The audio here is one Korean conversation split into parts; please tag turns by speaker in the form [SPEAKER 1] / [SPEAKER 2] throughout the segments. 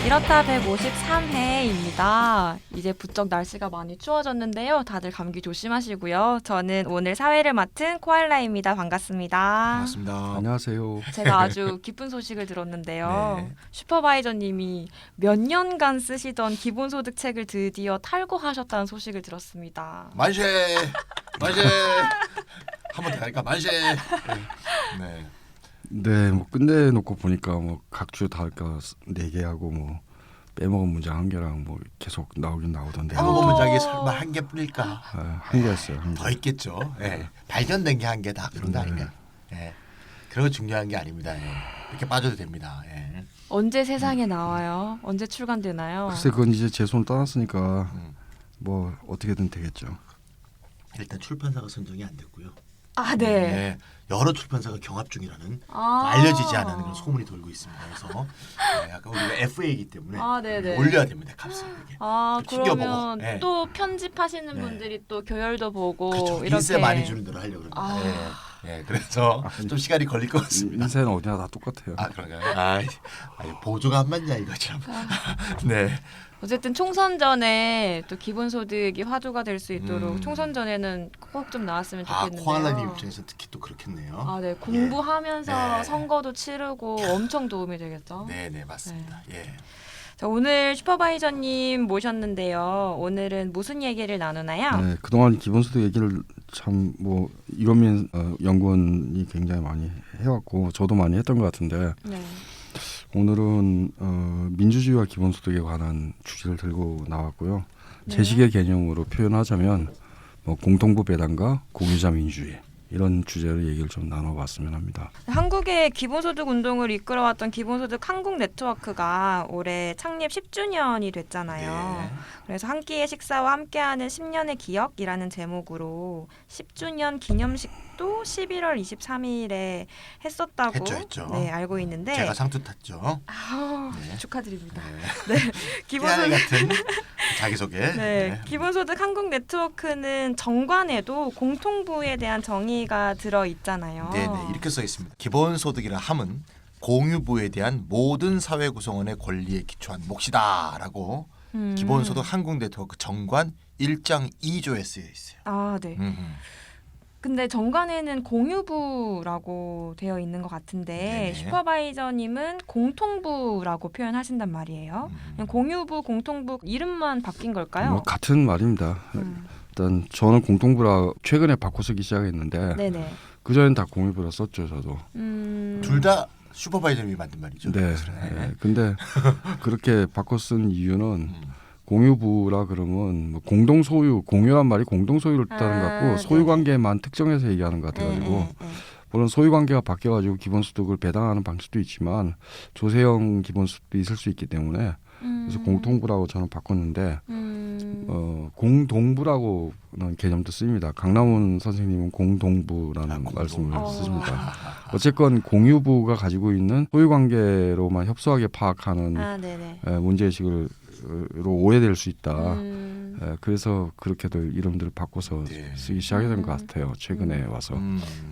[SPEAKER 1] 이렇다 153회입니다. 이제 부쩍 날씨가 많이 추워졌는데요. 다들 감기 조심하시고요. 저는 오늘 사회를 맡은 코알라입니다. 반갑습니다.
[SPEAKER 2] 반갑습니다.
[SPEAKER 3] 안녕하세요.
[SPEAKER 1] 제가 아주 기쁜 소식을 들었는데요.
[SPEAKER 2] 네.
[SPEAKER 1] 슈퍼바이저님이 몇 년간 쓰시던 기본소득 책을 드디어 탈고하셨다는 소식을 들었습니다.
[SPEAKER 2] 만세! 만세! 한 번 더 할까? 만세! 네.
[SPEAKER 3] 네, 뭐 끝내놓고 보니까 뭐 각주 다할까 4개하고 뭐 빼먹은 문장 1개랑 뭐 계속 나오긴 나오던데
[SPEAKER 2] 한번 문장이 설마 한 개뿐일까?
[SPEAKER 3] 1개였어요. 1개.
[SPEAKER 2] 더 있겠죠. 예. 발견된 게 한 개다. 그런 거 아니면. 예. 그런 거 중요한 게 아닙니다. 예. 이렇게 빠져도 됩니다. 예.
[SPEAKER 1] 언제 세상에 나와요? 언제 출간되나요?
[SPEAKER 3] 글쎄 그건 이제 제 손을 떠났으니까
[SPEAKER 2] 음.
[SPEAKER 3] 뭐 어떻게든 되겠죠.
[SPEAKER 2] 일단 출판사가 선정이 안 됐고요.
[SPEAKER 1] 아, 네.
[SPEAKER 2] 예. 여러 출판사가 경합 중이라는
[SPEAKER 1] 아.
[SPEAKER 2] 알려지지 않은 그런 소문이 돌고 있습니다. 그래서 약간 우리가 FA이기 때문에
[SPEAKER 1] 아, 네네.
[SPEAKER 2] 올려야 됩니다. 값을 이게.
[SPEAKER 1] 아,
[SPEAKER 2] 또 튕겨보고.
[SPEAKER 1] 그러면
[SPEAKER 2] 예.
[SPEAKER 1] 또 편집하시는
[SPEAKER 2] 네.
[SPEAKER 1] 분들이 또 교열도 보고
[SPEAKER 2] 그렇죠.
[SPEAKER 1] 이렇게
[SPEAKER 2] 인세 많이 주는 대로 하려고 그럽니다.
[SPEAKER 1] 아.
[SPEAKER 2] 예. 그래서 좀 시간이 걸릴 것 같습니다.
[SPEAKER 3] 인생은 어디나 다 똑같아요.
[SPEAKER 2] 아 그런가요? 보조가 안 맞냐 이거 참. 네.
[SPEAKER 1] 어쨌든 총선 전에 또 기본소득이 화두가 될 수 있도록 총선 전에는 꼭 좀 나왔으면 좋겠는데요.
[SPEAKER 2] 코알라님 입장에서 특히 또 그렇겠네요.
[SPEAKER 1] 아, 네. 공부하면서
[SPEAKER 2] 네.
[SPEAKER 1] 선거도 치르고 엄청 도움이 되겠죠.
[SPEAKER 2] 네, 맞습니다. 예.
[SPEAKER 1] 자, 오늘 슈퍼바이저님 모셨는데요. 오늘은 무슨 얘기를 나누나요?
[SPEAKER 3] 네, 그동안 기본소득 얘기를 참 뭐 이건민 연구원이 굉장히 많이 해왔고 저도 많이 했던 것 같은데
[SPEAKER 1] 네.
[SPEAKER 3] 오늘은 민주주의와 기본소득에 관한 주제를 들고 나왔고요.
[SPEAKER 1] 네.
[SPEAKER 3] 제식의 개념으로 표현하자면 뭐 공통부 배당과 공유자 민주주의 이런 주제로 얘기를 좀 나눠봤으면 합니다.
[SPEAKER 1] 한국의 기본소득 운동을 이끌어왔던 기본소득 한국 네트워크가 올해 창립 10주년이 됐잖아요.
[SPEAKER 2] 네.
[SPEAKER 1] 그래서 한 끼의 식사와 함께하는 10년의 기억이라는 제목으로 10주년 기념식도 11월 23일에 했었다고
[SPEAKER 2] 했죠.
[SPEAKER 1] 네, 알고 있는데
[SPEAKER 2] 제가 상투 탔죠.
[SPEAKER 1] 아우,
[SPEAKER 2] 네.
[SPEAKER 1] 축하드립니다.
[SPEAKER 2] 네. 깨알
[SPEAKER 1] 기본소득
[SPEAKER 2] 같은 자기소개.
[SPEAKER 1] 네, 기본소득 한국 네트워크는 정관에도 공통부에 대한 정의가 들어 있잖아요.
[SPEAKER 2] 네, 이렇게 써 있습니다. 기본소득이라 함은 공유부에 대한 모든 사회 구성원의 권리에 기초한 몫이다라고 기본소득 한국 네트워크 정관 1장 2조에 쓰여 있어요.
[SPEAKER 1] 아, 네. 근데 정관에는 공유부라고 되어 있는 것 같은데
[SPEAKER 2] 네네.
[SPEAKER 1] 슈퍼바이저님은 공통부라고 표현하신단 말이에요. 그냥 공유부, 공통부 이름만 바뀐 걸까요?
[SPEAKER 3] 뭐 같은 말입니다. 일단 저는 공통부라 최근에 바꿔 쓰기 시작했는데
[SPEAKER 1] 네네.
[SPEAKER 3] 그 전엔 다 공유부라 썼죠 저도.
[SPEAKER 2] 둘 다 슈퍼바이저님이 만든 말이죠.
[SPEAKER 3] 네. 근데 그렇게 바꿔 쓴 이유는 공유부라 그러면 뭐 공동 소유, 공유란 말이 공동 소유를 뜻하는 것 같고 소유 관계만 특정해서 얘기하는 것 같아가지고 물론 소유 관계가 바뀌어가지고 기본소득을 배당하는 방식도 있지만 조세형 기본소득도 있을 수 있기 때문에 그래서 공통부라고 저는 바꿨는데 공동부라고는 개념도 쓰입니다. 강남훈 선생님은 공동부라는 말씀을 쓰십니다. 어쨌건 공유부가 가지고 있는 소유 관계로만 협소하게 파악하는
[SPEAKER 1] 네네.
[SPEAKER 3] 문제의식으로 오해될 수 있다. 그래서 그렇게들 이름들을 바꿔서
[SPEAKER 2] 네.
[SPEAKER 3] 쓰기 시작된 것 같아요. 최근에 와서.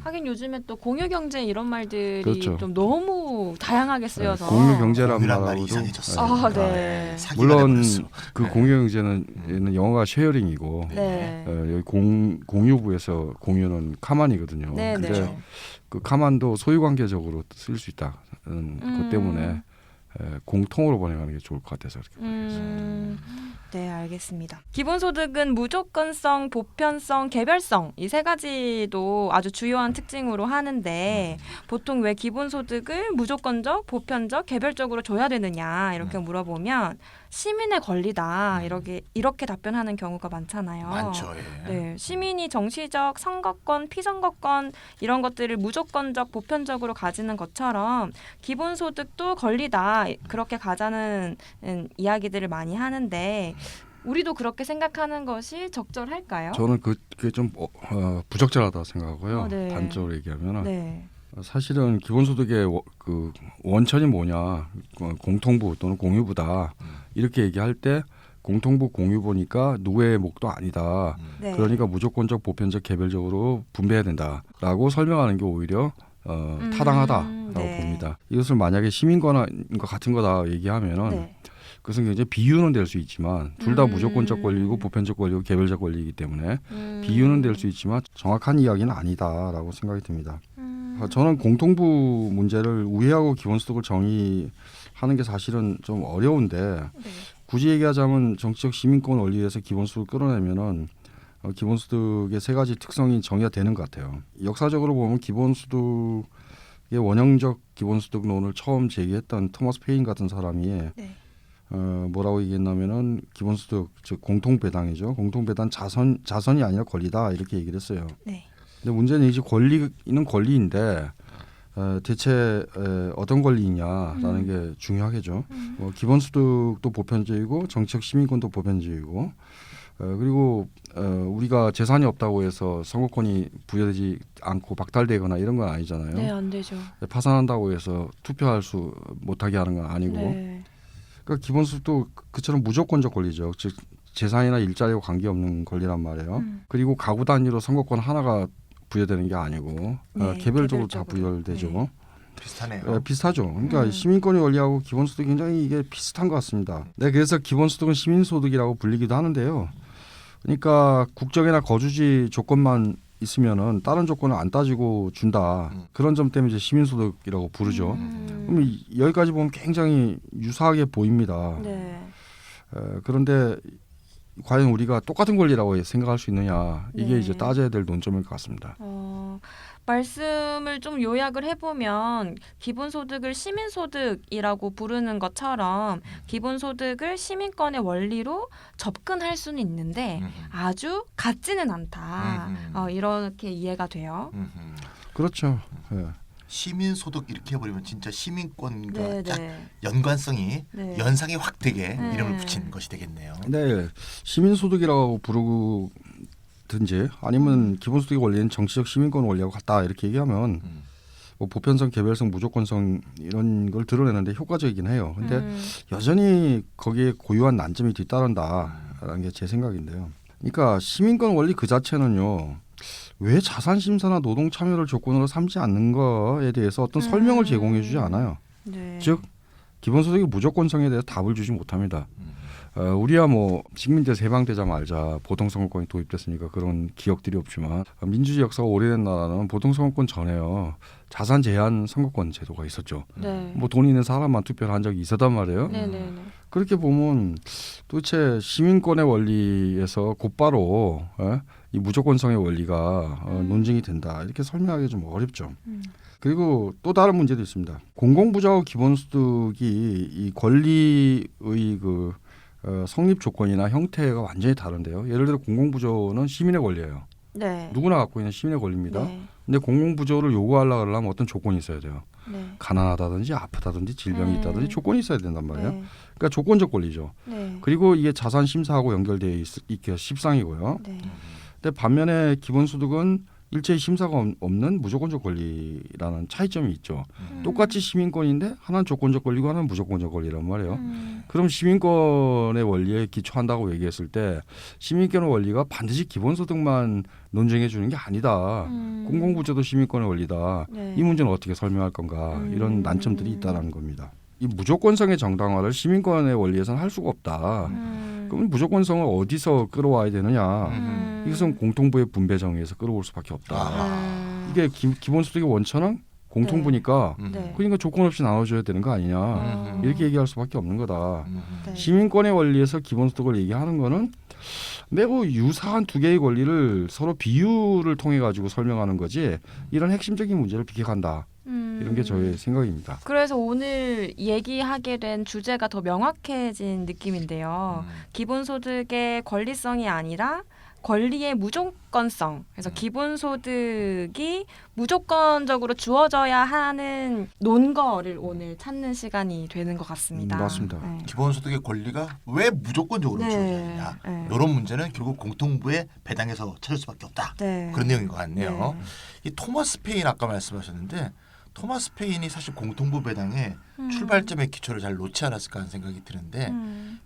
[SPEAKER 1] 하긴 요즘에 또 공유경제 이런 말들이
[SPEAKER 3] 그렇죠.
[SPEAKER 1] 좀 너무 다양하게 쓰여서
[SPEAKER 3] 공유경제란
[SPEAKER 2] 공유란 말이
[SPEAKER 3] 말하고도
[SPEAKER 2] 이상해졌어요.
[SPEAKER 1] 아, 네.
[SPEAKER 3] 물론
[SPEAKER 2] 사기가
[SPEAKER 3] 그
[SPEAKER 2] 네.
[SPEAKER 3] 공유경제는 영어가 쉐어링이고
[SPEAKER 1] 네.
[SPEAKER 3] 여기 공유부에서 공유는 카만이거든요.
[SPEAKER 1] 네,
[SPEAKER 3] 근데
[SPEAKER 1] 네.
[SPEAKER 3] 그 카만도 소유관계적으로 쓸 수 있다는 것 때문에 공통으로 번역하는 게 좋을 것 같아서 그렇게 번역했습니다.
[SPEAKER 1] 네, 알겠습니다. 기본소득은 무조건성, 보편성, 개별성 이 세 가지도 아주 주요한 특징으로 하는데 보통 왜 기본소득을 무조건적, 보편적, 개별적으로 줘야 되느냐 이렇게 물어보면 시민의 권리다 이렇게 답변하는 경우가 많잖아요.
[SPEAKER 2] 많죠. 예.
[SPEAKER 1] 네, 시민이 정치적, 선거권, 피선거권 이런 것들을 무조건적, 보편적으로 가지는 것처럼 기본소득도 권리다 그렇게 가자는 이야기들을 많이 하는데 우리도 그렇게 생각하는 것이 적절할까요?
[SPEAKER 3] 저는 그게 좀 부적절하다고 생각하고요.
[SPEAKER 1] 네.
[SPEAKER 3] 단적으로 얘기하면
[SPEAKER 1] 네.
[SPEAKER 3] 사실은 기본소득의 그 원천이 뭐냐 공통부 또는 공유부다 이렇게 얘기할 때 공통부 공유부니까 누구의 몫도 아니다.
[SPEAKER 1] 네.
[SPEAKER 3] 그러니까 무조건적 보편적 개별적으로 분배해야 된다라고 설명하는 게 오히려 타당하다라고
[SPEAKER 1] 네.
[SPEAKER 3] 봅니다. 이것을 만약에 시민권과 같은 거다 얘기하면은
[SPEAKER 1] 네.
[SPEAKER 3] 그것은 굉장히 비유는 될 수 있지만 둘 다
[SPEAKER 1] 음.
[SPEAKER 3] 무조건적 권리고 보편적 권리고 개별적 권리이기 때문에 비유는 될 수 있지만 정확한 이야기는 아니다라고 생각이 듭니다. 저는 공통부 문제를 우회하고 기본소득을 정의하는 게 사실은 좀 어려운데
[SPEAKER 1] 네.
[SPEAKER 3] 굳이 얘기하자면 정치적 시민권 원리에서 기본소득을 끌어내면은 기본소득의 세 가지 특성이 정의가 되는 것 같아요. 역사적으로 보면 기본소득의 원형적 기본소득론을 처음 제기했던 토마스 페인 같은 사람이
[SPEAKER 1] 네.
[SPEAKER 3] 뭐라고 얘기했냐면은 기본소득 즉 공통배당이죠. 공통배당 자선이 아니라 권리다 이렇게 얘기를 했어요.
[SPEAKER 1] 네.
[SPEAKER 3] 근데 문제는 이제 권리는 권리인데 대체 어떤 권리냐라는 게 중요하겠죠. 기본소득도 보편적이고 정치적 시민권도 보편적이고 그리고 우리가 재산이 없다고 해서 선거권이 부여되지 않고 박탈되거나 이런 건 아니잖아요.
[SPEAKER 1] 네, 안 되죠.
[SPEAKER 3] 파산한다고 해서 투표할 수 못하게 하는 건 아니고
[SPEAKER 1] 네.
[SPEAKER 3] 그러니까 기본소득도 그처럼 무조건적 권리죠. 즉 재산이나 일자리와 관계없는 권리란 말이에요. 그리고 가구 단위로 선거권 하나가 부여되는 게 아니고
[SPEAKER 1] 네,
[SPEAKER 3] 개별적으로 다
[SPEAKER 1] 개별적으로.
[SPEAKER 3] 부여되죠.
[SPEAKER 1] 네.
[SPEAKER 2] 비슷하네요.
[SPEAKER 3] 비슷하죠. 그러니까 시민권의 원리하고 기본소득이 굉장히 이게 비슷한 것 같습니다. 네, 그래서 기본소득은 시민소득이라고 불리기도 하는데요. 그러니까 국적이나 거주지 조건만 있으면은 다른 조건을 안 따지고 준다. 그런 점 때문에 이제 시민소득이라고 부르죠. 그럼 여기까지 보면 굉장히 유사하게 보입니다.
[SPEAKER 1] 네.
[SPEAKER 3] 그런데 과연 우리가 똑같은 권리라고 생각할 수 있느냐 이게
[SPEAKER 1] 네.
[SPEAKER 3] 이제 따져야 될 논점일 것 같습니다.
[SPEAKER 1] 말씀을 좀 요약을 해보면 기본소득을 시민소득이라고 부르는 것처럼 기본소득을 시민권의 원리로 접근할 수는 있는데 아주 같지는 않다. 이렇게 이해가 돼요.
[SPEAKER 3] 그렇죠. 예.
[SPEAKER 2] 시민소득 이렇게 해버리면 진짜 시민권과
[SPEAKER 1] 네,
[SPEAKER 2] 딱
[SPEAKER 1] 네.
[SPEAKER 2] 연관성이
[SPEAKER 1] 네.
[SPEAKER 2] 연상이 확 되게
[SPEAKER 1] 네.
[SPEAKER 2] 이름을 붙인 것이 되겠네요.
[SPEAKER 3] 네, 시민소득이라고 부르든지 아니면 기본소득의 원리는 정치적 시민권 원리하고 같다 이렇게 얘기하면 뭐 보편성, 개별성, 무조건성 이런 걸 드러내는데 효과적이긴 해요. 근데 여전히 거기에 고유한 난점이 뒤따른다라는 게 제 생각인데요. 그러니까 시민권 원리 그 자체는요. 왜 자산 심사나 노동 참여를 조건으로 삼지 않는 거에 대해서 어떤 설명을 제공해 주지 않아요.
[SPEAKER 1] 네.
[SPEAKER 3] 즉 기본소득의 무조건성에 대해서 답을 주지 못합니다. 우리야 뭐 식민지에서 해방되자마자 보통선거권이 도입됐으니까 그런 기억들이 없지만 민주주의 역사가 오래된 나라는 보통선거권 전에요. 자산 제한 선거권 제도가 있었죠.
[SPEAKER 1] 네.
[SPEAKER 3] 뭐 돈 있는 사람만 투표를 한 적이 있었단 말이에요.
[SPEAKER 1] 네네네.
[SPEAKER 3] 그렇게 보면 도대체 시민권의 원리에서 곧바로 이 무조건성의 원리가 논증이 된다 이렇게 설명하기 좀 어렵죠. 그리고 또 다른 문제도 있습니다. 공공부자와 기본소득이 이 권리의 그 성립 조건이나 형태가 완전히 다른데요. 예를 들어 공공부조는 시민의 권리예요.
[SPEAKER 1] 네.
[SPEAKER 3] 누구나 갖고 있는 시민의 권리입니다.
[SPEAKER 1] 네.
[SPEAKER 3] 근데 공공부조를 요구하려면 어떤 조건이 있어야 돼요.
[SPEAKER 1] 네.
[SPEAKER 3] 가난하다든지 아프다든지 질병이 있다든지 조건이 있어야 된단 말이에요.
[SPEAKER 1] 네.
[SPEAKER 3] 그러니까 조건적 권리죠.
[SPEAKER 1] 네.
[SPEAKER 3] 그리고 이게 자산 심사하고 연결되어 있기가 십상이고요.
[SPEAKER 1] 네.
[SPEAKER 3] 근데 반면에 기본소득은 일체의 심사가 없는 무조건적 권리라는 차이점이 있죠. 똑같이 시민권인데 하나는 조건적 권리고 하나는 무조건적 권리란 말이에요. 그럼 시민권의 원리에 기초한다고 얘기했을 때 시민권의 원리가 반드시 기본소득만 논증해 주는 게 아니다. 공공부조도 시민권의 원리다.
[SPEAKER 1] 네.
[SPEAKER 3] 이 문제는 어떻게 설명할 건가. 이런 난점들이 있다는 겁니다. 이 무조건성의 정당화를 시민권의 원리에서는 할 수가 없다. 그럼 무조건성을 어디서 끌어와야 되느냐. 이것은 공통부의 분배 정의에서 끌어올 수밖에 없다. 이게 기본소득의 원천은 공통부니까
[SPEAKER 1] 네.
[SPEAKER 3] 그러니까 조건 없이 나눠줘야 되는 거 아니냐. 이렇게 얘기할 수밖에 없는 거다.
[SPEAKER 1] 네.
[SPEAKER 3] 시민권의 원리에서 기본소득을 얘기하는 거는 매우 유사한 두 개의 권리를 서로 비유를 통해 가지고 설명하는 거지 이런 핵심적인 문제를 비켜간다. 이런 게 저의 생각입니다.
[SPEAKER 1] 그래서 오늘 얘기하게 된 주제가 더 명확해진 느낌인데요. 기본소득의 권리성이 아니라 권리의 무조건성. 그래서 기본소득이 무조건적으로 주어져야 하는 논거를 오늘 찾는 시간이 되는 것 같습니다.
[SPEAKER 3] 맞습니다.
[SPEAKER 1] 네.
[SPEAKER 2] 기본소득의 권리가 왜 무조건적으로
[SPEAKER 1] 네.
[SPEAKER 2] 주어지느냐.
[SPEAKER 1] 네.
[SPEAKER 2] 이런 문제는 결국 공통부의 배당에서 찾을 수밖에 없다.
[SPEAKER 1] 네.
[SPEAKER 2] 그런 내용인 것 같네요.
[SPEAKER 1] 네.
[SPEAKER 2] 이 토마스 페인 아까 말씀하셨는데 토마스 페인이 사실 공통부 배당의 출발점의 기초를 잘 놓지 않았을까 하는 생각이 드는데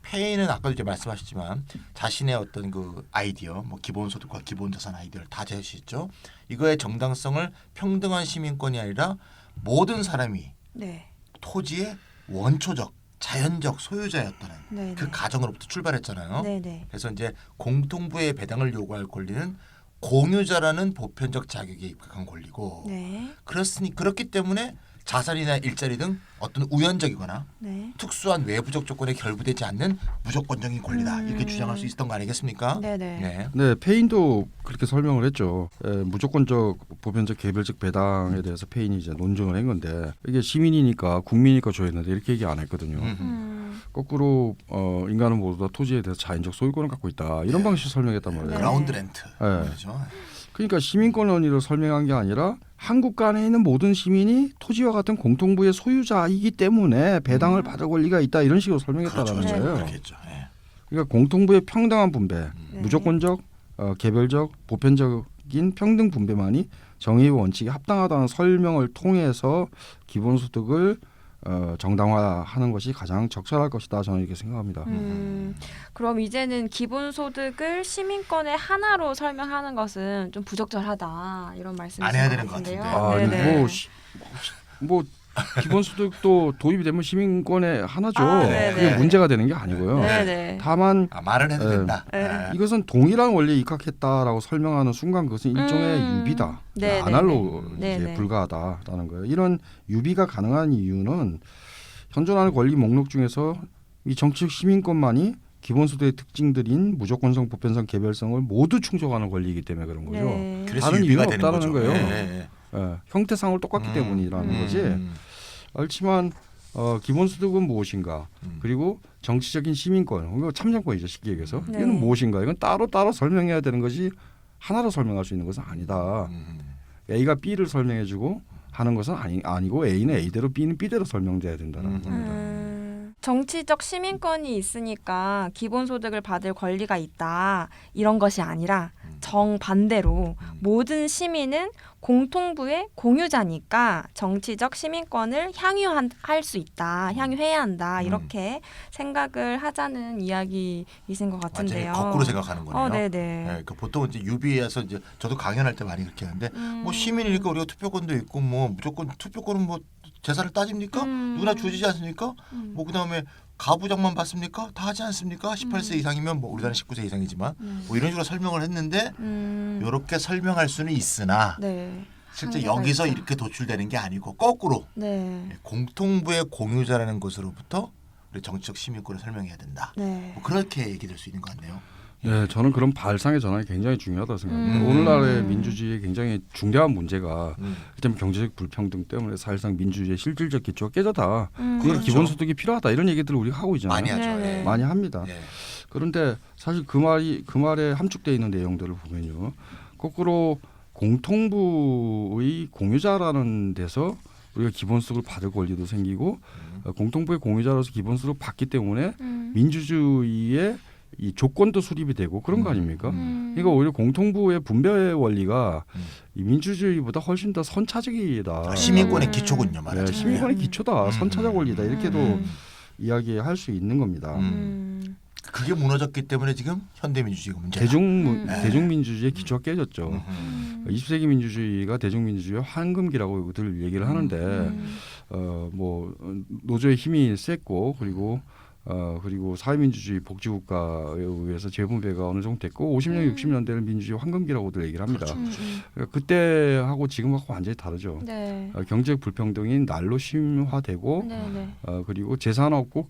[SPEAKER 2] 페인은 아까도 이제 말씀하셨지만 자신의 어떤 그 아이디어, 뭐 기본소득과 기본자산 아이디어를 다 제시했죠. 이거의 정당성을 평등한 시민권이 아니라 모든 사람이
[SPEAKER 1] 네.
[SPEAKER 2] 토지의 원초적 자연적 소유자였다는
[SPEAKER 1] 네네.
[SPEAKER 2] 그 가정으로부터 출발했잖아요.
[SPEAKER 1] 네네.
[SPEAKER 2] 그래서 이제 공통부의 배당을 요구할 권리는 공유자라는 보편적 자격에 입각한 권리고
[SPEAKER 1] 네.
[SPEAKER 2] 그렇기 때문에 자산이나 일자리 등 어떤 우연적이거나
[SPEAKER 1] 네.
[SPEAKER 2] 특수한 외부적 조건에 결부되지 않는 무조건적인 권리다 이렇게 주장할 수 있었던 거 아니겠습니까?
[SPEAKER 1] 네네.
[SPEAKER 2] 네.
[SPEAKER 3] 네, 페인도 그렇게 설명을 했죠. 무조건적 보편적 개별적 배당에 대해서 페인이 이제 논증을 한 건데 이게 시민이니까 국민이니까 줘야되는데 이렇게 얘기 안 했거든요. 거꾸로 인간은 모두 다 토지에 대해서 자연적 소유권을 갖고 있다 이런 방식으로 설명했단 말이에요.
[SPEAKER 1] 네.
[SPEAKER 2] 그라운드 렌트
[SPEAKER 3] 네.
[SPEAKER 2] 말이죠.
[SPEAKER 3] 그러니까 시민권 원리로 설명한 게 아니라 한국 안에 있는 모든 시민이 토지와 같은 공통부의 소유자이기 때문에 배당을 받을 권리가 있다 이런 식으로 설명했다라는
[SPEAKER 2] 그렇죠.
[SPEAKER 3] 거예요.
[SPEAKER 2] 그렇겠죠. 예.
[SPEAKER 3] 그러니까 공통부의 평등한 분배,
[SPEAKER 1] 네.
[SPEAKER 3] 무조건적, 개별적, 보편적인 평등 분배만이 정의의 원칙에 합당하다는 설명을 통해서 기본소득을 정당화하는 것이 가장 적절할 것이다. 저는 이렇게 생각합니다.
[SPEAKER 1] 그럼 이제는 기본소득을 시민권의 하나로 설명하는 것은 좀 부적절하다 이런 말씀이신
[SPEAKER 2] 안 해야
[SPEAKER 1] 것
[SPEAKER 2] 되는 것
[SPEAKER 1] 같은데요.
[SPEAKER 2] 같은데.
[SPEAKER 1] 네네.
[SPEAKER 3] 뭐 기본소득도 도입이 되면 시민권의 하나죠.
[SPEAKER 1] 아, 네네.
[SPEAKER 3] 그게 문제가 되는 게 아니고요.
[SPEAKER 1] 네네.
[SPEAKER 3] 다만
[SPEAKER 2] 말은 해도
[SPEAKER 3] 네.
[SPEAKER 2] 된다.
[SPEAKER 1] 네.
[SPEAKER 2] 예.
[SPEAKER 3] 이것은 동일한 원리에 입각했다라고 설명하는 순간 그것은 일종의 유비다.
[SPEAKER 1] 네네네.
[SPEAKER 3] 안할로 이제
[SPEAKER 1] 네네.
[SPEAKER 3] 불가하다라는 거예요. 이런 유비가 가능한 이유는 현존하는 권리 목록 중에서 이 정치적 시민권만이 기본소득의 특징들인 무조건성, 보편성, 개별성을 모두 충족하는 권리이기 때문에 그런 거죠.
[SPEAKER 1] 네.
[SPEAKER 2] 그래서
[SPEAKER 3] 다른
[SPEAKER 2] 유비가
[SPEAKER 3] 이유는
[SPEAKER 2] 되는
[SPEAKER 3] 없다는
[SPEAKER 2] 거죠.
[SPEAKER 3] 거예요.
[SPEAKER 2] 예.
[SPEAKER 3] 형태상으로 똑같기 때문이라는 거지.
[SPEAKER 2] 음.
[SPEAKER 3] 그렇지만 기본소득은 무엇인가?
[SPEAKER 2] 음.
[SPEAKER 3] 그리고 정치적인 시민권, 이거 참정권이죠 쉽게 얘기해서.
[SPEAKER 1] 네.
[SPEAKER 3] 이건 무엇인가? 이건 따로 설명해야 되는 것이 하나로 설명할 수 있는 것은 아니다. A가 B를 설명해주고 하는 것은 아니고 A는 A대로 B는 B대로 설명돼야 된다는 겁니다.
[SPEAKER 1] 정치적 시민권이 있으니까 기본소득을 받을 권리가 있다 이런 것이 아니라 정반대로 모든 시민은 공통부의 공유자니까 정치적 시민권을 향유할 수 있다, 향유해야 한다 이렇게 생각을 하자는 이야기이신 것 같은데요.
[SPEAKER 2] 완전히 거꾸로 생각하는 거네요.
[SPEAKER 1] 네네.
[SPEAKER 2] 네, 그 보통 이제 유비에서 이제 저도 강연할 때 많이 그렇게 하는데 뭐 시민이니까 우리가 투표권도 있고 뭐 무조건 투표권은 뭐 재산을 따집니까? 누구나 주어지지 않습니까? 뭐 그다음에 가부장만 받습니까? 다 하지 않습니까? 18세 이상이면 뭐 우리나라 19세 이상이지만 뭐 이런 식으로 설명을 했는데 이렇게 설명할 수는 있으나
[SPEAKER 1] 네.
[SPEAKER 2] 실제
[SPEAKER 1] 한계가
[SPEAKER 2] 여기서
[SPEAKER 1] 있다.
[SPEAKER 2] 이렇게 도출되는 게 아니고 거꾸로
[SPEAKER 1] 네.
[SPEAKER 2] 공통부의 공유자라는 것으로부터 우리 정치적 시민권을 설명해야 된다.
[SPEAKER 1] 네.
[SPEAKER 2] 뭐 그렇게 얘기될 수 있는 것 같네요.
[SPEAKER 3] 네, 저는 그런 발상의 전환이 굉장히 중요하다고 생각합니다. 오늘날의 민주주의의 굉장히 중대한 문제가 그다음에 경제적 불평등 때문에 사실상 민주주의의 실질적 기초가 깨졌다. 그래서
[SPEAKER 2] 그렇죠.
[SPEAKER 3] 기본소득이 필요하다 이런 얘기들을 우리가 하고 있잖아요.
[SPEAKER 2] 많이 하죠.
[SPEAKER 1] 네.
[SPEAKER 2] 예.
[SPEAKER 3] 많이 합니다.
[SPEAKER 2] 예.
[SPEAKER 3] 그런데 사실 그 말에 함축되어 있는 내용들을 보면요, 거꾸로 공통부의 공유자라는 데서 우리가 기본소득을 받을 권리도 생기고 공통부의 공유자로서 기본소득을 받기 때문에 민주주의의 이 조건도 수립이 되고 그런 거 아닙니까? 그러니까 오히려 공통부의 분배의 원리가 이 민주주의보다 훨씬 더 선차적이다.
[SPEAKER 2] 시민권의 기초군요, 말하자면.
[SPEAKER 3] 네, 시민권의 기초다, 선차적 원리다 이렇게도 이야기할 수 있는 겁니다.
[SPEAKER 2] 그게 무너졌기 때문에 지금 현대민주주의가 문제다.
[SPEAKER 3] 대중민주주의의 기초가 깨졌죠. 20세기 민주주의가 대중민주주의의 황금기라고들 얘기를 하는데 뭐 노조의 힘이 셌고 그리고 사회민주주의 복지국가에 의해서 재분배가 어느 정도 됐고 50년, 60년대는 민주주의 황금기라고들 얘기를 합니다. 그러니까 그때하고 지금하고 완전히 다르죠.
[SPEAKER 1] 네.
[SPEAKER 3] 경제적 불평등이 날로 심화되고
[SPEAKER 1] 네네.
[SPEAKER 3] 그리고 재산 없고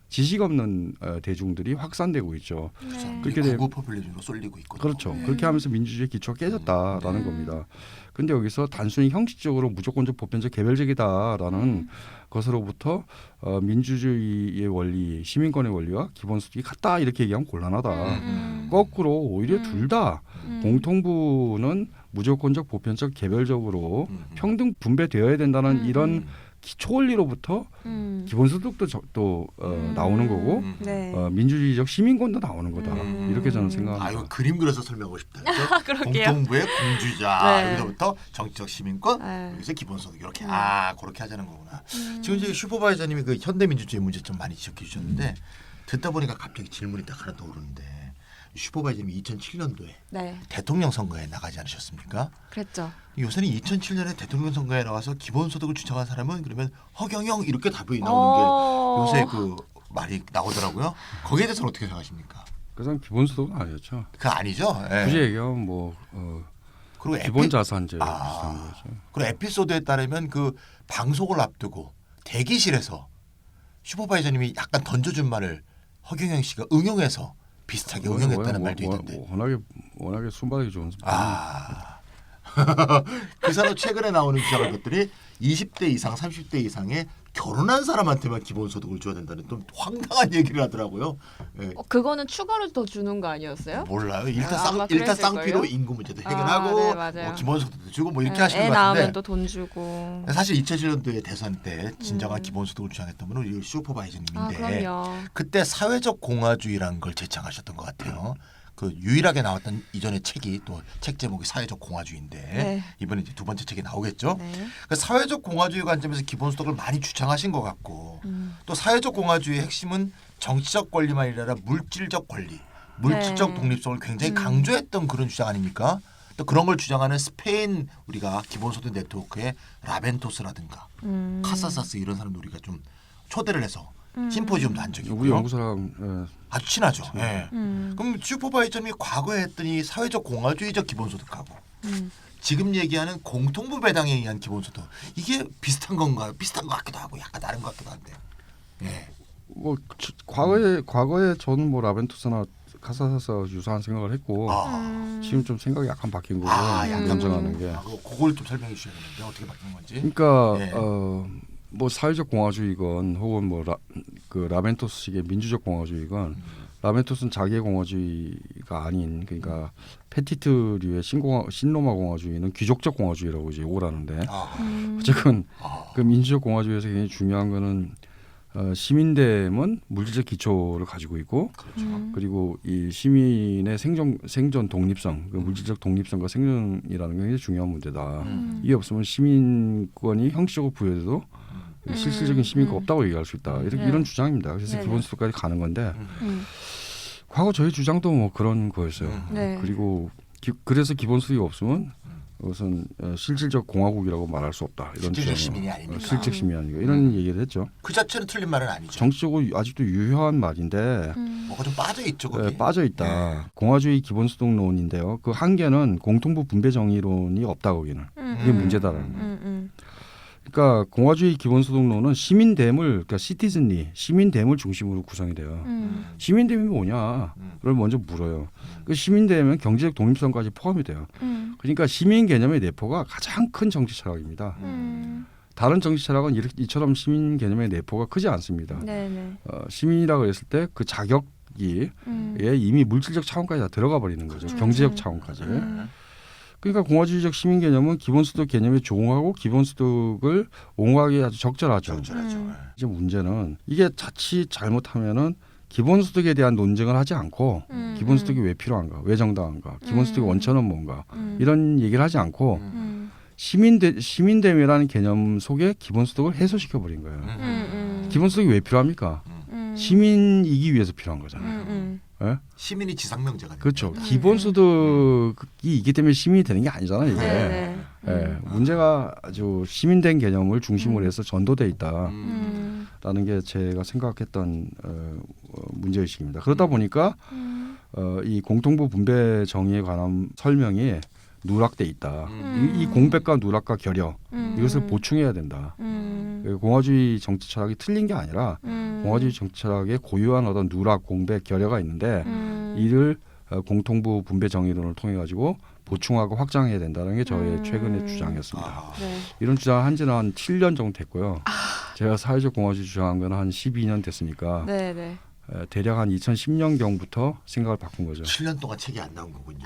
[SPEAKER 3] 지식 없는 대중들이 확산되고 있죠.
[SPEAKER 1] 네.
[SPEAKER 3] 그렇게 되면
[SPEAKER 2] 구구 포퓰리즘으로 쏠리고 있거든요.
[SPEAKER 3] 그렇죠. 그렇게 하면서 민주주의의 기초가 깨졌다라는 겁니다. 근데 여기서 단순히 형식적으로 무조건적, 보편적, 개별적이다라는 것으로부터 민주주의의 원리, 시민권의 원리와 기본소득이 같다 이렇게 얘기하면 곤란하다. 거꾸로 오히려 둘 다 공통부는 무조건적, 보편적, 개별적으로 평등 분배되어야 된다는 이런 기초 원리로부터 기본소득도 또 나오는 거고
[SPEAKER 1] 네.
[SPEAKER 3] 민주주의적 시민권도 나오는 거다. 이렇게 저는 생각합니다.
[SPEAKER 2] 이거 그림 그려서 설명하고 싶다. 그렇죠?
[SPEAKER 1] 그러게요.
[SPEAKER 2] 공통부의 공주자
[SPEAKER 1] 네.
[SPEAKER 2] 여기서부터 정치적 시민권
[SPEAKER 1] 네.
[SPEAKER 2] 여기서 기본소득 이렇게 그렇게 하자는 거구나. 지금 이제 슈퍼바이저님이 그 현대민주주의 문제점 많이 지적해 주셨는데 듣다 보니까 갑자기 질문이 딱 하나 떠오르는데 슈퍼바이저님이 2007년도에
[SPEAKER 1] 네,
[SPEAKER 2] 대통령 선거에 나가지 않으셨습니까?
[SPEAKER 1] 그랬죠.
[SPEAKER 2] 요새는 2007년에 대통령 선거에 나와서 기본소득을 주장한 사람은 그러면 허경영 이렇게 답이 나오는 게 요새 그 말이 나오더라고요. 거기에 대해서는 어떻게 생각하십니까?
[SPEAKER 3] 그 사람 기본소득은 아니었죠.
[SPEAKER 2] 그 아니죠. 예.
[SPEAKER 3] 굳이 얘기하면 뭐
[SPEAKER 2] 그리고
[SPEAKER 3] 기본자산제 비슷한
[SPEAKER 2] 아.
[SPEAKER 3] 거죠.
[SPEAKER 2] 그리고 에피소드에 따르면 그 방송을 앞두고 대기실에서 슈퍼바이저님이 약간 던져준 말을 허경영 씨가 응용해서 비슷하게 응용했다는 말도 있던데.
[SPEAKER 3] 워낙에 순발하기 좋은
[SPEAKER 2] 아. 그 사람 최근에 나오는 기사를 봤더니 20대 이상, 30대 이상의 결혼한 사람한테만 기본소득을 줘야 된다는 좀 황당한 얘기를 하더라고요. 예.
[SPEAKER 1] 그거는 추가로 더 주는 거 아니었어요?
[SPEAKER 2] 몰라요. 일단
[SPEAKER 1] 아마
[SPEAKER 2] 일단
[SPEAKER 1] 그랬을걸요?
[SPEAKER 2] 쌍피로 인구 문제도 해결하고
[SPEAKER 1] 네, 맞아요.
[SPEAKER 2] 뭐 기본소득도 주고 뭐 이렇게
[SPEAKER 1] 네,
[SPEAKER 2] 하시는
[SPEAKER 1] 애
[SPEAKER 2] 것
[SPEAKER 1] 낳으면
[SPEAKER 2] 같은데
[SPEAKER 1] 또 돈 주고.
[SPEAKER 2] 사실 2007년도에 대선 때 진정한 기본소득을 주장했던 분은 우리 슈퍼바이저님인데
[SPEAKER 1] 그럼요.
[SPEAKER 2] 그때 사회적 공화주의라는 걸 제창하셨던 것 같아요. 그 유일하게 나왔던 이전의 책이 또 책 제목이 사회적 공화주의인데
[SPEAKER 1] 네.
[SPEAKER 2] 이번에 이제 두 번째 책이 나오겠죠.
[SPEAKER 1] 네.
[SPEAKER 2] 그 사회적 공화주의 관점에서 기본소득을 많이 주장하신 것 같고 또 사회적 공화주의의 핵심은 정치적 권리만 아니라 물질적 권리, 물질적
[SPEAKER 1] 네.
[SPEAKER 2] 독립성을 굉장히 강조했던 그런 주장 아닙니까? 또 그런 걸 주장하는 스페인 우리가 기본소득 네트워크의 라벤토스라든가 카사사스 이런 사람들 우리가 좀 초대를 해서 심포지움도 한 적이
[SPEAKER 3] 우리
[SPEAKER 2] 있고요.
[SPEAKER 3] 연구소랑
[SPEAKER 2] 아주 친하죠. 예. 그럼 슈퍼바이저님이 과거에 했더니 사회적 공화주의적 기본소득하고 지금 얘기하는 공통부 배당에 의한 기본소득 이게 비슷한 건가요? 비슷한 것 같기도 하고 약간 다른 것 같기도 한데. 예.
[SPEAKER 3] 뭐 과거에 저는 뭐 라벤투스나 카사사스 유사한 생각을 했고 지금 좀 생각이 약간 바뀐 거고
[SPEAKER 2] 약간
[SPEAKER 3] 인정하는 게.
[SPEAKER 2] 그걸 좀 설명해 주셔야겠는데 어떻게 바뀐 건지.
[SPEAKER 3] 그러니까
[SPEAKER 2] 예.
[SPEAKER 3] 뭐 사회적 공화주의건 혹은 뭐 그 라벤토스식의 민주적 공화주의건 라벤토스는 자기의 공화주의가 아닌 그러니까 페티트류의 신로마 공화주의는 귀족적 공화주의라고 이제 욕을 하는데 어쨌든 그 민주적 공화주의에서 굉장히 중요한 거는 시민됨은 물질적 기초를 가지고 있고 그리고 이 시민의 생존 독립성, 그 물질적 독립성과 생존이라는 게 굉장히 중요한 문제다. 이게 없으면 시민권이 형식적으로 부여돼도 실질적인 시민권 없다고 얘기할 수 있다. 이런 주장입니다. 그래서
[SPEAKER 1] 네네.
[SPEAKER 3] 기본소득까지 가는 건데 과거 저희 주장도 뭐 그런 거였어요.
[SPEAKER 1] 네.
[SPEAKER 3] 그리고 그래서 기본소득이 없으면 그것은 실질적 공화국이라고 말할 수 없다. 이런
[SPEAKER 2] 실질적
[SPEAKER 3] 주장이에요.
[SPEAKER 2] 시민이 아닙니까?
[SPEAKER 3] 실질적 시민이 아니고 이런 얘기를 했죠.
[SPEAKER 2] 그 자체는 틀린 말은 아니죠.
[SPEAKER 3] 정치적으로 아직도 유효한 말인데
[SPEAKER 2] 뭐가 좀 빠져 있죠 거기.
[SPEAKER 3] 빠져 있다. 공화주의 기본소득론인데요. 그 한계는 공통부 분배 정의론이 없다 거기는. 이게 문제다라는 거예요. 그러니까 공화주의 기본소득론은 시민됨을 그러니까 시티즌리 시민됨을 중심으로 구성이 돼요. 시민됨이 뭐냐를 먼저 물어요. 그 시민됨은 경제적 독립성까지 포함이 돼요. 그러니까 시민 개념의 내포가 가장 큰 정치 철학입니다. 다른 정치 철학은 이처럼 시민 개념의 내포가 크지 않습니다.
[SPEAKER 1] 네네.
[SPEAKER 3] 시민이라고 했을 때 그 자격이 이미 물질적 차원까지 다 들어가 버리는 거죠. 경제적 차원까지. 그러니까 공화주의적 시민 개념은 기본소득 개념에 조응하고 기본소득을 옹호하기 아주 적절하죠.
[SPEAKER 2] 적절하죠.
[SPEAKER 3] 이제 문제는 이게 자칫 잘못하면은 기본소득에 대한 논쟁을 하지 않고 기본소득이 왜 필요한가, 왜 정당한가, 기본소득의 원천은 뭔가 이런 얘기를 하지 않고 시민됨이라는 개념 속에 기본소득을 해소시켜 버린 거예요. 기본소득이 왜 필요합니까? 시민이기 위해서 필요한 거잖아요. 예?
[SPEAKER 2] 시민이 지상명제가 됩니다.
[SPEAKER 3] 그렇죠. 기본소득이 있기 때문에 시민이 되는 게 아니잖아요. 이게.
[SPEAKER 1] 네네.
[SPEAKER 3] 예, 문제가 아주 시민된 개념을 중심으로 해서 전도돼 있다라는 게 제가 생각했던 문제의식입니다. 그러다 보니까 이 공통부 분배 정의에 관한 설명이 누락돼 있다. 이 공백과 누락과 결여 이것을 보충해야 된다. 공화주의 정치 철학이 틀린 게 아니라 공화주의 정치 철학에 고유한 어떤 누락, 공백, 결여가 있는데 이를 공통부 분배 정의론을 통해 가지고 보충하고 확장해야 된다는 게 저의 최근의 주장이었습니다.
[SPEAKER 1] 네.
[SPEAKER 3] 이런 주장을 한 지는 한 7년 정도 됐고요. 제가 사회적 공화주의 주장한 건 한 12년 됐으니까
[SPEAKER 1] 네네.
[SPEAKER 3] 대략 한 2010년경부터 생각을 바꾼 거죠.
[SPEAKER 2] 7년 동안 책이 안 나온 거군요.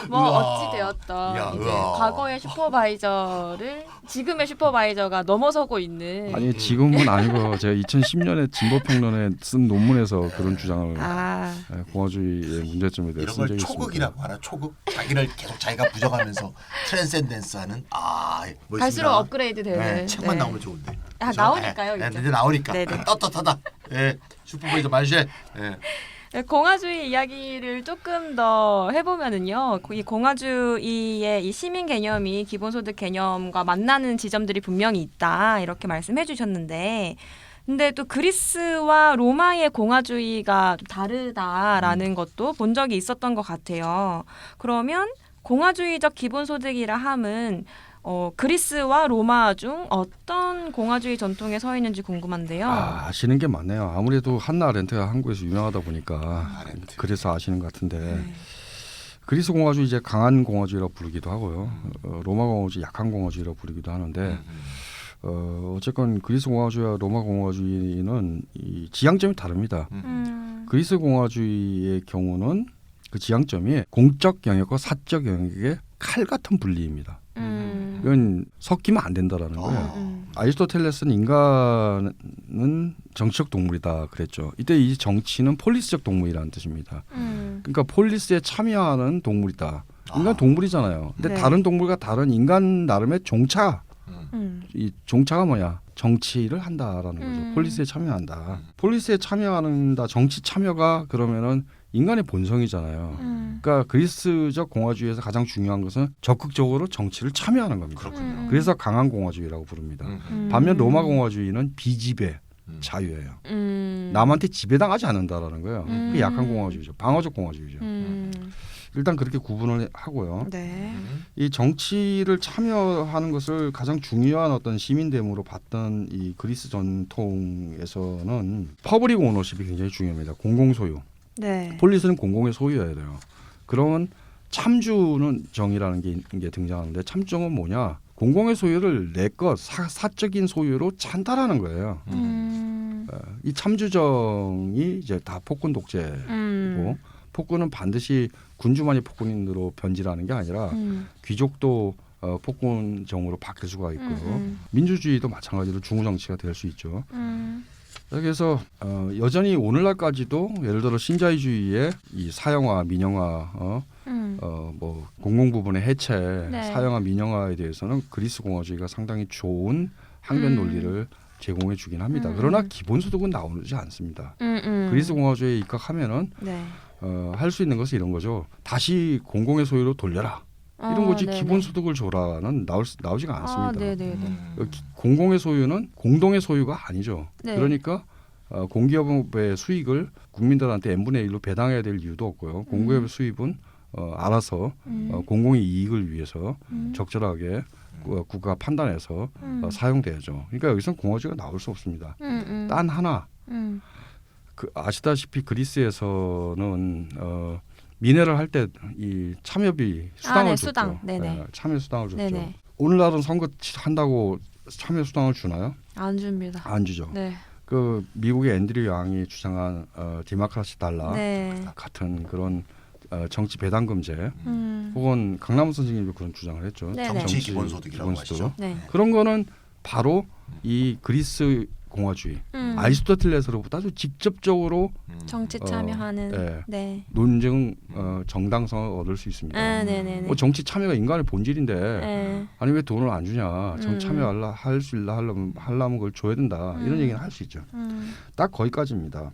[SPEAKER 1] 뭐
[SPEAKER 2] 우와.
[SPEAKER 1] 어찌 되었던
[SPEAKER 2] 야,
[SPEAKER 1] 이제
[SPEAKER 2] 우와.
[SPEAKER 1] 과거의 슈퍼바이저를 지금의 슈퍼바이저가 넘어서고 있는.
[SPEAKER 3] 아니 지금은 아니고 제가 2010년에 진보평론에 쓴 논문에서 그런 주장을 공화주의의 문제점에 대해
[SPEAKER 2] 이런
[SPEAKER 3] 쓴
[SPEAKER 2] 걸
[SPEAKER 3] 적이 있습니다.
[SPEAKER 2] 초극이라고 하나 초극? 자기를 계속 자기가 부정하면서 트랜센덴스하는 멋있습니다.
[SPEAKER 1] 갈수록 업그레이드 되는.
[SPEAKER 2] 네, 책만
[SPEAKER 1] 네.
[SPEAKER 2] 나오면 좋은데.
[SPEAKER 1] 아,
[SPEAKER 2] 그죠?
[SPEAKER 1] 나오니까요,
[SPEAKER 2] 네,
[SPEAKER 1] 이제.
[SPEAKER 2] 이제 나오니까
[SPEAKER 1] 네네.
[SPEAKER 2] 떳떳하다. 슈퍼바이저 만쉐.
[SPEAKER 1] 공화주의 이야기를 조금 더 해보면은요, 이 공화주의의 이 시민 개념이 기본소득 개념과 만나는 지점들이 분명히 있다 이렇게 말씀해주셨는데, 근데 또 그리스와 로마의 공화주의가 좀 다르다라는 것도 본 적이 있었던 것 같아요. 그러면 공화주의적 기본소득이라 함은 그리스와 로마 중 어떤 공화주의 전통에 서 있는지 궁금한데요.
[SPEAKER 3] 아시는 게 많네요. 아무래도 한나 아렌트가 한국에서 유명하다 보니까
[SPEAKER 2] 아렌트.
[SPEAKER 3] 그래서 아시는 것 같은데 그리스 공화주의 이제 강한 공화주의라고 부르기도 하고요. 로마 공화주의 약한 공화주의라고 부르기도 하는데 어쨌건 그리스 공화주의와 로마 공화주의는 이 지향점이 다릅니다. 그리스 공화주의의 경우는 그 지향점이 공적 영역과 사적 영역의 칼 같은 분리입니다. 이건 섞이면 안 된다라는 거예요. 아리스토텔레스는 인간은 정치적 동물이다 그랬죠. 이때 이 정치는 폴리스적 동물이라는 뜻입니다. 그러니까 폴리스에 참여하는 동물이다. 인간 동물이잖아요. 근데
[SPEAKER 1] 네.
[SPEAKER 3] 다른 동물과 다른 인간 나름의 종차. 이 종차가 뭐냐? 정치를 한다라는 거죠. 폴리스에 참여한다. 폴리스에 참여한다. 정치 참여가 그러면은 인간의 본성이잖아요. 그러니까 그리스적 공화주의에서 가장 중요한 것은 적극적으로 정치를 참여하는 겁니다.
[SPEAKER 2] 그렇군요.
[SPEAKER 3] 그래서 강한 공화주의라고 부릅니다. 반면 로마 공화주의는 비지배 자유예요. 남한테 지배당하지 않는다라는 거예요. 그게 약한 공화주의죠. 방어적 공화주의죠. 일단 그렇게 구분을 하고요.
[SPEAKER 1] 네.
[SPEAKER 3] 이 정치를 참여하는 것을 가장 중요한 어떤 시민됨으로 봤던 이 그리스 전통에서는 퍼블릭 오너십이 굉장히 중요합니다. 공공소유.
[SPEAKER 1] 네.
[SPEAKER 3] 폴리스는 공공의 소유여야 돼요. 그러면 참주는 정이라는 게 등장하는데 참주정은 뭐냐? 공공의 소유를 내 것 사적인 소유로 찬탈하는 거예요. 이 참주정이 이제 다 폭군 독재고 폭군은 반드시 군주만이 폭군으로 변질하는 게 아니라 귀족도 폭군정으로 바뀔 수가 있고 민주주의도 마찬가지로 중우 정치가 될 수 있죠. 그래서 여전히 오늘날까지도 예를 들어 신자유주의의 이 사형화, 민영화, 뭐 공공 부분의 해체,
[SPEAKER 1] 네.
[SPEAKER 3] 사형화, 민영화에 대해서는 그리스 공화주의가 상당히 좋은 항변 논리를 제공해 주긴 합니다. 그러나 기본소득은 나오지 않습니다. 그리스 공화주의에 입각하면은
[SPEAKER 1] 네.
[SPEAKER 3] 할 수 있는 것은 이런 거죠. 다시 공공의 소유로 돌려라. 이런 거지
[SPEAKER 1] 네네.
[SPEAKER 3] 기본소득을 줘라는 나오지가 않습니다.
[SPEAKER 1] 네네네.
[SPEAKER 3] 공공의 소유는 공동의 소유가 아니죠.
[SPEAKER 1] 네.
[SPEAKER 3] 그러니까 공기업의 수익을 국민들한테 n분의 1로 배당해야 될 이유도 없고요. 공기업의 수입은 알아서 공공의 이익을 위해서 적절하게 국가 판단해서 사용돼야죠. 그러니까 여기서는 공화주의가 나올 수 없습니다. 단 하나 아시다시피 그리스에서는 민회를 할 때 이 참여비 수당을
[SPEAKER 1] 네,
[SPEAKER 3] 줬죠.
[SPEAKER 1] 수당. 네네.
[SPEAKER 3] 참여 수당을 줬죠.
[SPEAKER 1] 네네.
[SPEAKER 3] 오늘날은 선거 한다고 참여 수당을 주나요?
[SPEAKER 1] 안 줍니다.
[SPEAKER 3] 안 주죠.
[SPEAKER 1] 네.
[SPEAKER 3] 그 미국의 앤드류 양이 주장한 디모크라시 달러
[SPEAKER 1] 네.
[SPEAKER 3] 같은 그런 정치 배당금제 혹은 강남우 선생님도 그런 주장을 했죠.
[SPEAKER 1] 네네.
[SPEAKER 2] 정치 기본소득이라고 하시죠.
[SPEAKER 1] 네.
[SPEAKER 3] 그런 거는 바로 이 그리스 공화주의 아리스토텔레스로부터 아주 직접적으로
[SPEAKER 1] 정치 참여하는.
[SPEAKER 3] 네.
[SPEAKER 1] 네.
[SPEAKER 3] 논증 정당성을 얻을 수 있습니다.
[SPEAKER 1] 네네네.
[SPEAKER 3] 뭐 정치 참여가 인간의 본질인데
[SPEAKER 1] 네.
[SPEAKER 3] 아니 왜 돈을 안 주냐? 정치 참여하려 할 수 있려 하려면 그걸 줘야 된다. 이런 얘기는 할 수 있죠. 딱 거기까지입니다.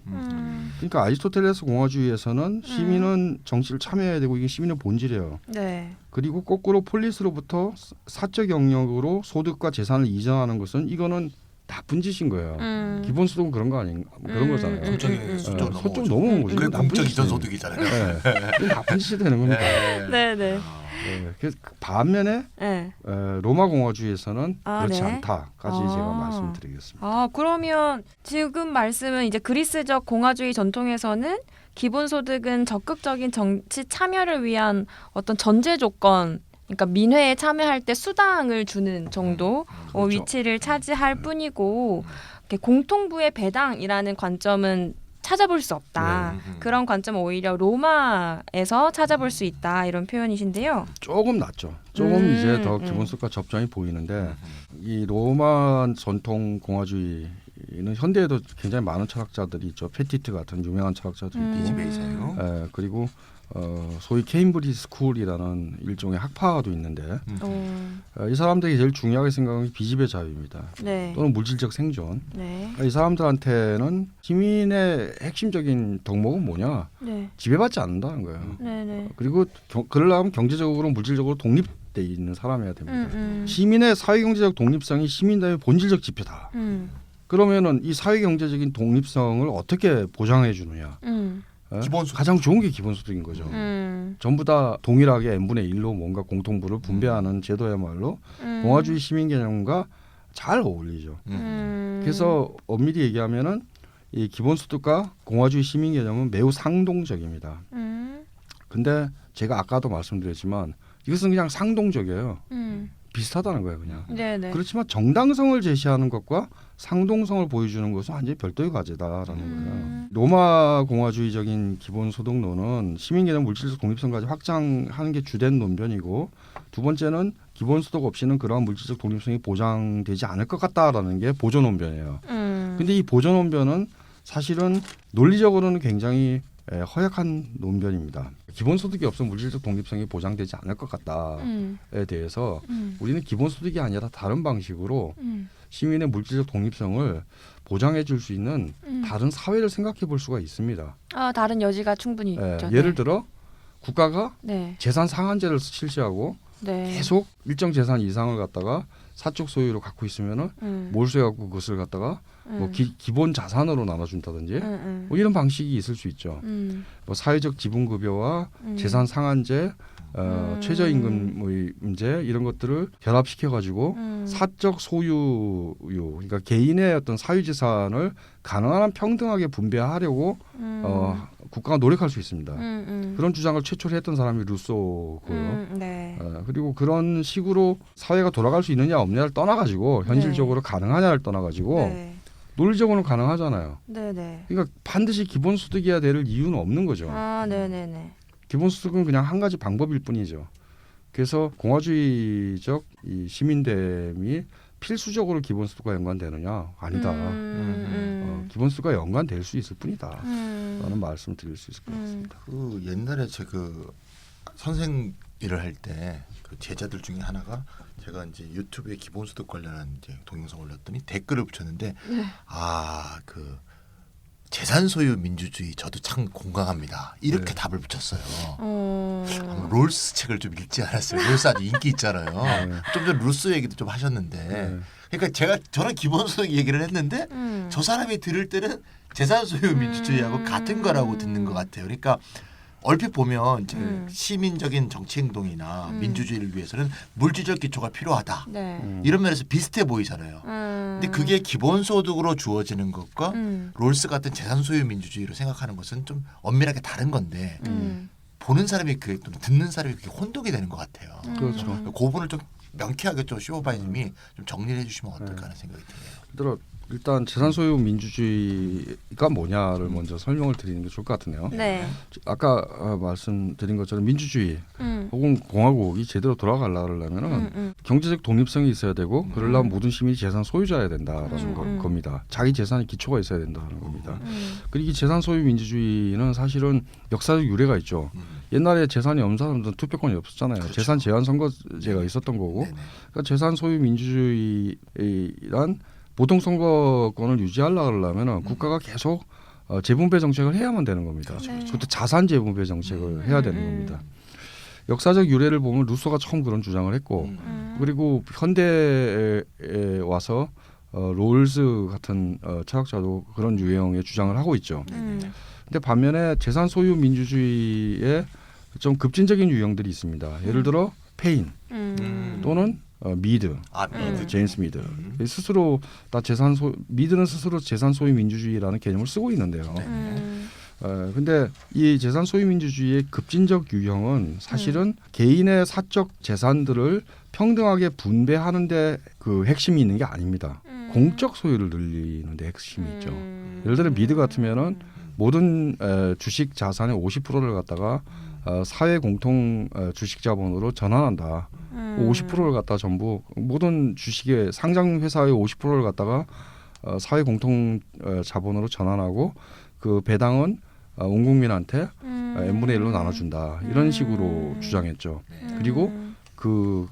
[SPEAKER 3] 그러니까 아리스토텔레스 공화주의에서는 시민은 정치를 참여해야 되고 이게 시민의 본질이에요.
[SPEAKER 1] 네.
[SPEAKER 3] 그리고 거꾸로 폴리스로부터 사적 영역으로 소득과 재산을 이전하는 것은 이거는 나쁜 짓인 거예요. 기본소득은 그런 거 그런 거잖아요.
[SPEAKER 2] 공적인 소득
[SPEAKER 3] 소득 넘어온 거죠.
[SPEAKER 2] 그게
[SPEAKER 3] 나쁜
[SPEAKER 2] 공적
[SPEAKER 3] 짓이에요.
[SPEAKER 2] 이전 소득이잖아요.
[SPEAKER 3] 네. 나쁜 짓이 되는 겁니다.
[SPEAKER 1] 네네.
[SPEAKER 3] 네. 그래서 반면에
[SPEAKER 1] 네.
[SPEAKER 3] 로마 공화주의에서는 그렇지
[SPEAKER 1] 네.
[SPEAKER 3] 않다까지 제가 말씀드리겠습니다.
[SPEAKER 1] 그러면 지금 말씀은 이제 그리스적 공화주의 전통에서는 기본소득은 적극적인 정치 참여를 위한 어떤 전제 조건, 그러니까 민회에 참여할 때 수당을 주는 정도
[SPEAKER 3] 그렇죠.
[SPEAKER 1] 위치를 차지할 뿐이고 이렇게 공통부의 배당이라는 관점은 찾아볼 수 없다. 그런 관점은 오히려 로마에서 찾아볼 수 있다. 이런 표현이신데요.
[SPEAKER 3] 조금 낫죠. 조금 이제 더 기본소득과 접점이 보이는데 이 로마 전통 공화주의 문주주의는 현대에도 굉장히 많은 철학자들이 있죠. 페티트 같은 유명한 철학자들이 있고,
[SPEAKER 2] 이집에 있어요.
[SPEAKER 3] 그리고 소위 케임브리지 스쿨이라는 일종의 학파도 있는데 이 사람들이 제일 중요하게 생각하는 게 비집의 자유입니다.
[SPEAKER 1] 네.
[SPEAKER 3] 또는 물질적 생존.
[SPEAKER 1] 네.
[SPEAKER 3] 이 사람들한테는 시민의 핵심적인 덕목은 뭐냐?
[SPEAKER 1] 네.
[SPEAKER 3] 지배받지 않는다는 거예요.
[SPEAKER 1] 네네.
[SPEAKER 3] 그리고 그러려면 경제적으로 물질적으로 독립돼 있는 사람이어야 됩니다. 시민의 사회경제적 독립성이 시민단의 본질적 지표다. 그러면은 이 사회경제적인 독립성을 어떻게 보장해 주느냐?
[SPEAKER 2] 기본소득.
[SPEAKER 3] 가장 좋은 게 기본소득인 거죠. 전부 다 동일하게 n분의 1로 뭔가 공통부를 분배하는 제도야말로 공화주의 시민 개념과 잘 어울리죠. 그래서 엄밀히 얘기하면은 이 기본소득과 공화주의 시민 개념은 매우 상동적입니다. 근데 제가 아까도 말씀드렸지만 이것은 그냥 상동적이에요. 비슷하다는 거예요, 그냥.
[SPEAKER 1] 네네.
[SPEAKER 3] 그렇지만 정당성을 제시하는 것과 상동성을 보여주는 것은 완전히 별도의 과제다라는 거예요. 로마 공화주의적인 기본소득론은 시민개념 물질적 독립성까지 확장하는 게 주된 논변이고, 두 번째는 기본소득 없이는 그러한 물질적 독립성이 보장되지 않을 것 같다라는 게 보조 논변이에요. 근데 이 보조 논변은 사실은 논리적으로는 굉장히 허약한 논변입니다. 기본소득이 없으면 물질적 독립성이 보장되지 않을 것 같다에 대해서 우리는 기본소득이 아니라 다른 방식으로 시민의 물질적 독립성을 보장해 줄 수 있는 다른 사회를 생각해 볼 수가 있습니다.
[SPEAKER 1] 다른 여지가 충분히 있죠.
[SPEAKER 3] 예를 들어 국가가
[SPEAKER 1] 네.
[SPEAKER 3] 재산 상한제를 실시하고
[SPEAKER 1] 네.
[SPEAKER 3] 계속 일정 재산 이상을 갖다가 사적 소유로 갖고 있으면은 몰수해갖고 그것을 갖다가 뭐 기본 자산으로 나눠준다든지 뭐 이런 방식이 있을 수 있죠. 뭐 사회적 지분급여와 재산 상한제, 최저임금 문제 이런 것들을 결합시켜가지고 사적 소유유, 그러니까 개인의 어떤 사유재산을 가능한 한 평등하게 분배하려고 국가가 노력할 수 있습니다. 그런 주장을 최초로 했던 사람이 루소고요.
[SPEAKER 1] 네.
[SPEAKER 3] 그리고 그런 식으로 사회가 돌아갈 수 있느냐 없느냐를 떠나가지고 현실적으로 가능하냐를 떠나가지고
[SPEAKER 1] 네.
[SPEAKER 3] 논리적으로는 가능하잖아요.
[SPEAKER 1] 네네.
[SPEAKER 3] 그러니까 반드시 기본소득이어야 될 이유는 없는 거죠.
[SPEAKER 1] 네네네.
[SPEAKER 3] 기본소득은 그냥 한 가지 방법일 뿐이죠. 그래서 공화주의적 이 시민됨이 필수적으로 기본소득과 연관되느냐? 아니다. 기본소득과 연관될 수 있을 뿐이다. 라는 말씀을 드릴 수 있을 것 같습니다.
[SPEAKER 2] 그 옛날에 제 그 선생 일을 할 때 그 제자들 중에 하나가 제가 이제 유튜브에 기본소득 관련한 이제 동영상 올렸더니 댓글을 붙였는데 그 재산 소유 민주주의 저도 참 공감합니다. 이렇게 답을 붙였어요. 롤스 책을 좀 읽지 않았어요. 롤스 아주 인기 있잖아요. 좀 전에 루소 얘기도 좀 하셨는데, 그러니까 저는 기본소득 얘기를 했는데 저 사람이 들을 때는 재산 소유 민주주의하고 같은 거라고 듣는 것 같아요. 그러니까 얼핏 보면 이제 시민적인 정치 행동이나 민주주의를 위해서는 물질적 기초가 필요하다.
[SPEAKER 1] 네.
[SPEAKER 2] 이런 면에서 비슷해 보이잖아요. 근데 그게 기본소득으로 주어지는 것과 롤스 같은 재산 소유 민주주의로 생각하는 것은 좀 엄밀하게 다른 건데 보는 사람이 좀 듣는 사람이 그게 혼동이 되는 것 같아요.
[SPEAKER 3] 그렇죠.
[SPEAKER 2] 그 부분을 좀 명쾌하게 좀 쇼바이님이 좀 정리를 해주시면 어떨까 하는 생각이 드네요.
[SPEAKER 3] 일단 재산 소유 민주주의가 뭐냐를 먼저 설명을 드리는 게 좋을 것 같은데요.
[SPEAKER 1] 네.
[SPEAKER 3] 아까 말씀드린 것처럼 민주주의 혹은 공화국이 제대로 돌아가려면은 경제적 독립성이 있어야 되고 그러려면 모든 시민이 재산 소유자여야 된다라는 겁니다. 자기 재산의 기초가 있어야 된다는 겁니다. 그리고 이 재산 소유 민주주의는 사실은 역사적 유래가 있죠. 옛날에 재산이 없는 사람들은 투표권이 없었잖아요.
[SPEAKER 2] 그렇죠.
[SPEAKER 3] 재산 제한 선거제가 있었던 거고. 그러니까 재산 소유 민주주의란 보통 선거권을 유지하려면 국가가 계속 재분배 정책을 해야만 되는 겁니다. 그것도 자산 재분배 정책을 해야 되는 겁니다. 역사적 유래를 보면 루소가 처음 그런 주장을 했고 그리고 현대에 와서 롤스 같은 철학자도 그런 유형의 주장을 하고 있죠. 근데 반면에 재산 소유 민주주의에 좀 급진적인 유형들이 있습니다. 예를 들어 페인 또는 미드, 제임스 미드. 스스로 미드는 스스로 재산 소유 민주주의라는 개념을 쓰고 있는데요. 근데 이 재산 소유 민주주의의 급진적 유형은 사실은 개인의 사적 재산들을 평등하게 분배하는데 그 핵심이 있는 게 아닙니다. 공적 소유를 늘리는데 핵심이 있죠. 예를 들어 미드 같으면은 모든 주식 자산의 50%를 갖다가 사회 공통 주식 자본으로 전환한다. 50%를 갖다 전부 모든 주식의 상장 회사의 50%를 갖다가 사회 공통 자본으로 전환하고 그 배당은 온 국민한테 n분의 1로 나눠준다 이런 식으로 주장했죠. 그리고 그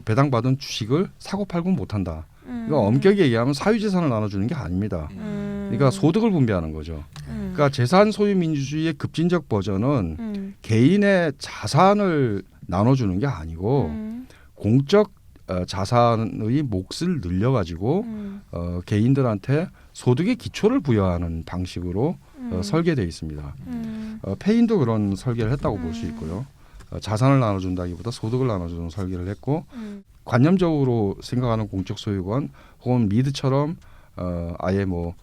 [SPEAKER 3] 배당받은 주식을 사고 팔고 못한다. 그러니까 엄격히 얘기하면 사유재산을 나눠주는 게 아닙니다. 그러니까 소득을 분배하는 거죠. 그러니까 재산 소유 민주주의의 급진적 버전은 개인의 자산을 나눠주는 게 아니고 공적 자산의 몫을 늘려가지고 개인들한테 소득의 기초를 부여하는 방식으로 설계되어 있습니다. 페인도 그런 설계를 했다고 볼 수 있고요. 자산을 나눠준다기보다 소득을 나눠주는 설계를 했고 관념적으로 생각하는 공적 소유권 혹은 미드처럼 아예 뭐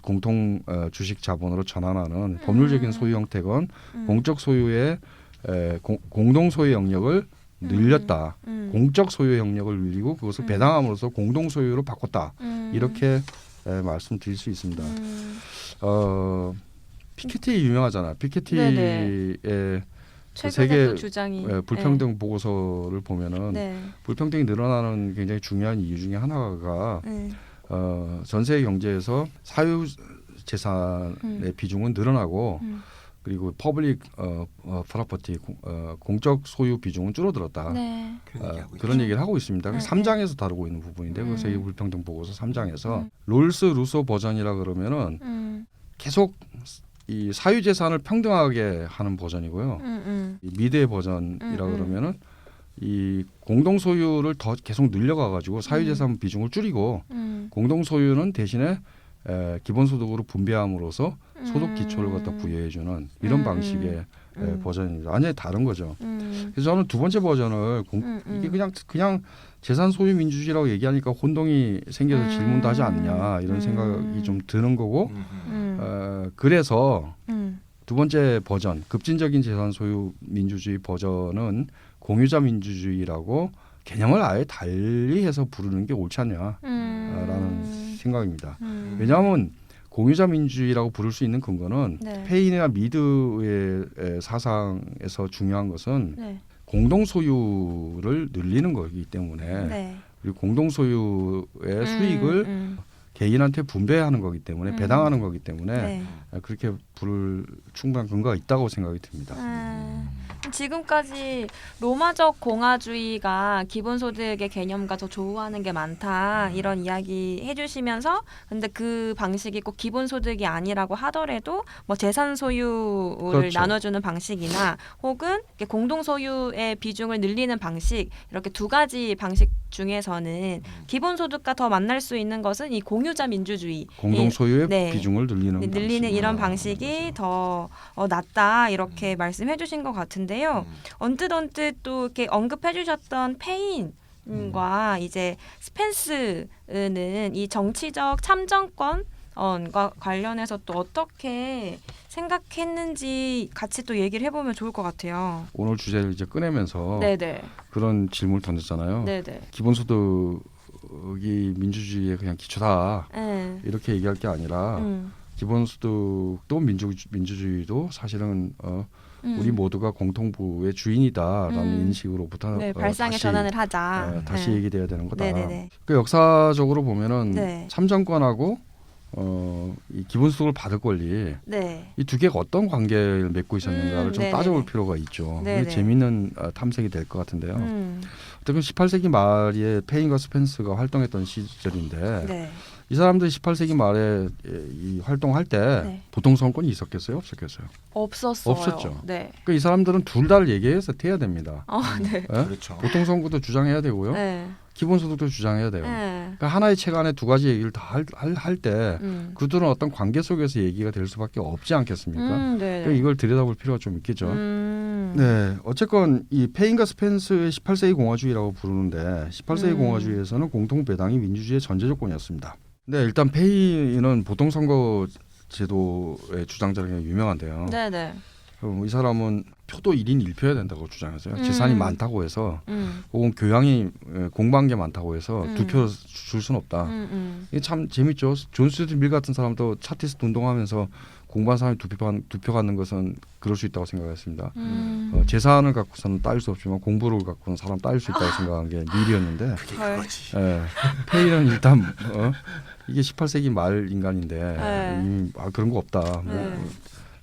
[SPEAKER 3] 공통 주식 자본으로 전환하는 법률적인 소유 형태건 공적 소유의 공동 소유 영역을 늘렸다. 공적 소유 영역을 늘리고 그것을 배당함으로써 공동 소유로 바꿨다. 이렇게 말씀드릴 수 있습니다. 피케티 유명하잖아. 피케티의 세계
[SPEAKER 1] 주장이
[SPEAKER 3] 불평등 보고서를 보면은 불평등이 늘어나는 굉장히 중요한 이유 중에 하나가 전 세계 경제에서 사유 재산의 비중은 늘어나고 그리고 퍼블릭 프로퍼티 공적 소유 비중은 줄어들었다. 그런 얘기를 하고 있습니다. 3장에서 다루고 있는 부분인데 그 세계 불평등 보고서 3장에서 롤스 루소 버전이라 그러면은 계속 이 사유 재산을 평등하게 하는 버전이고요. 이 미드의 버전이라 그러면은 이 공동 소유를 더 계속 늘려가 가지고 사유 재산 비중을 줄이고 공동 소유는 대신에 기본소득으로 분배함으로써 소득 기초를 갖다 부여해주는 이런 방식의 버전입니다. 완전히 다른 거죠. 그래서 저는 두 번째 버전을 이게 그냥 재산 소유 민주주의라고 얘기하니까 혼동이 생겨서 질문도 하지 않냐 이런 생각이 좀 드는 거고 그래서 두 번째 버전 급진적인 재산 소유 민주주의 버전은 공유자 민주주의라고 개념을 아예 달리해서 부르는 게 옳지 않냐라는 생각입니다. 왜냐하면 공유자 민주주의라고 부를 수 있는 근거는 페인이나 미드의 사상에서 중요한 것은 공동 소유를 늘리는 거기 때문에 그리고 공동 소유의 수익을 개인한테 분배하는 거기 때문에 배당하는 거기 때문에 그렇게 부를 충분한 근거가 있다고 생각이 듭니다.
[SPEAKER 1] 지금까지 로마적 공화주의가 기본소득의 개념과 더 조우하는 게 많다 이런 이야기 해주시면서 근데 그 방식이 꼭 기본소득이 아니라고 하더라도 뭐 재산 소유를
[SPEAKER 3] 그렇죠.
[SPEAKER 1] 나눠주는 방식이나 혹은 공동소유의 비중을 늘리는 방식 이렇게 두 가지 방식 중에서는 기본소득과 더 만날 수 있는 것은 이 공유자 민주주의
[SPEAKER 3] 공동 소유의 비중을 늘리는
[SPEAKER 1] 이런 방식이 더 낫다 이렇게 말씀해 주신 것 같은데요. 언뜻 또 이렇게 언급해 주셨던 페인과 이제 스펜스는 이 정치적 참정권과 관련해서 또 어떻게 생각했는지 같이 또 얘기를 해보면 좋을 것 같아요.
[SPEAKER 3] 오늘 주제를 이제 꺼내면서
[SPEAKER 1] 네네.
[SPEAKER 3] 그런 질문을 던졌잖아요.
[SPEAKER 1] 네네.
[SPEAKER 3] 기본소득이 민주주의의 그냥 기초다 이렇게 얘기할 게 아니라 기본소득도 민주주의도 사실은 우리 모두가 공통부의 주인이다라는 인식으로부터
[SPEAKER 1] 발상의 전환을 하자.
[SPEAKER 3] 다시 얘기돼야 되는 거다.
[SPEAKER 1] 네네네.
[SPEAKER 3] 그 역사적으로 보면은 참정권하고 이 기본소득을 받을 권리 이 두 개가 어떤 관계를 맺고 있었는가를 좀 따져볼 필요가 있죠. 그게 재미있는 탐색이 될 것 같은데요. 어쨌든 18세기 말에 페인과 스펜스가 활동했던 시절인데 이 사람들이 18세기 말에 이 활동할 때 보통 선거권이 있었겠어요? 없었겠어요? 없었죠. 그러니까 이 사람들은 둘 다를 얘기해서 해야 됩니다.
[SPEAKER 2] 그렇죠.
[SPEAKER 3] 보통 선거도 주장해야 되고요. 기본소득도 주장해야 돼요. 그러니까 하나의 책 안에 두 가지 얘기를 다 할 때 그들은 어떤 관계 속에서 얘기가 될 수밖에 없지 않겠습니까? 그러니까 이걸 들여다볼 필요가 좀 있겠죠. 네, 어쨌건 이 페인과 스펜스의 18세기 공화주의라고 부르는데 18세기 공화주의에서는 공통 배당이 민주주의의 전제 조건이었습니다. 네, 일단 페인은 보통 선거 제도의 주장자로 유명한데요. 이 사람은 표도 1인 1표여야 된다고 주장했어요. 재산이 많다고 해서 혹은 교양이 공부한 게 많다고 해서 2표 줄 수는 없다. 이게 참 재밌죠. 존 스튜어트 밀 같은 사람도 차티스트 운동하면서 공부한 사람이 2표 갖는 것은 그럴 수 있다고 생각했습니다. 재산을 갖고서는 따질 수 없지만 공부를 갖고는 사람 따질 수 있다고 생각한 게 밀이었는데
[SPEAKER 2] 그게 그거지.
[SPEAKER 3] 페이는 일단 이게 18세기 말 인간인데
[SPEAKER 1] 네.
[SPEAKER 3] 이미 그런 거 없다.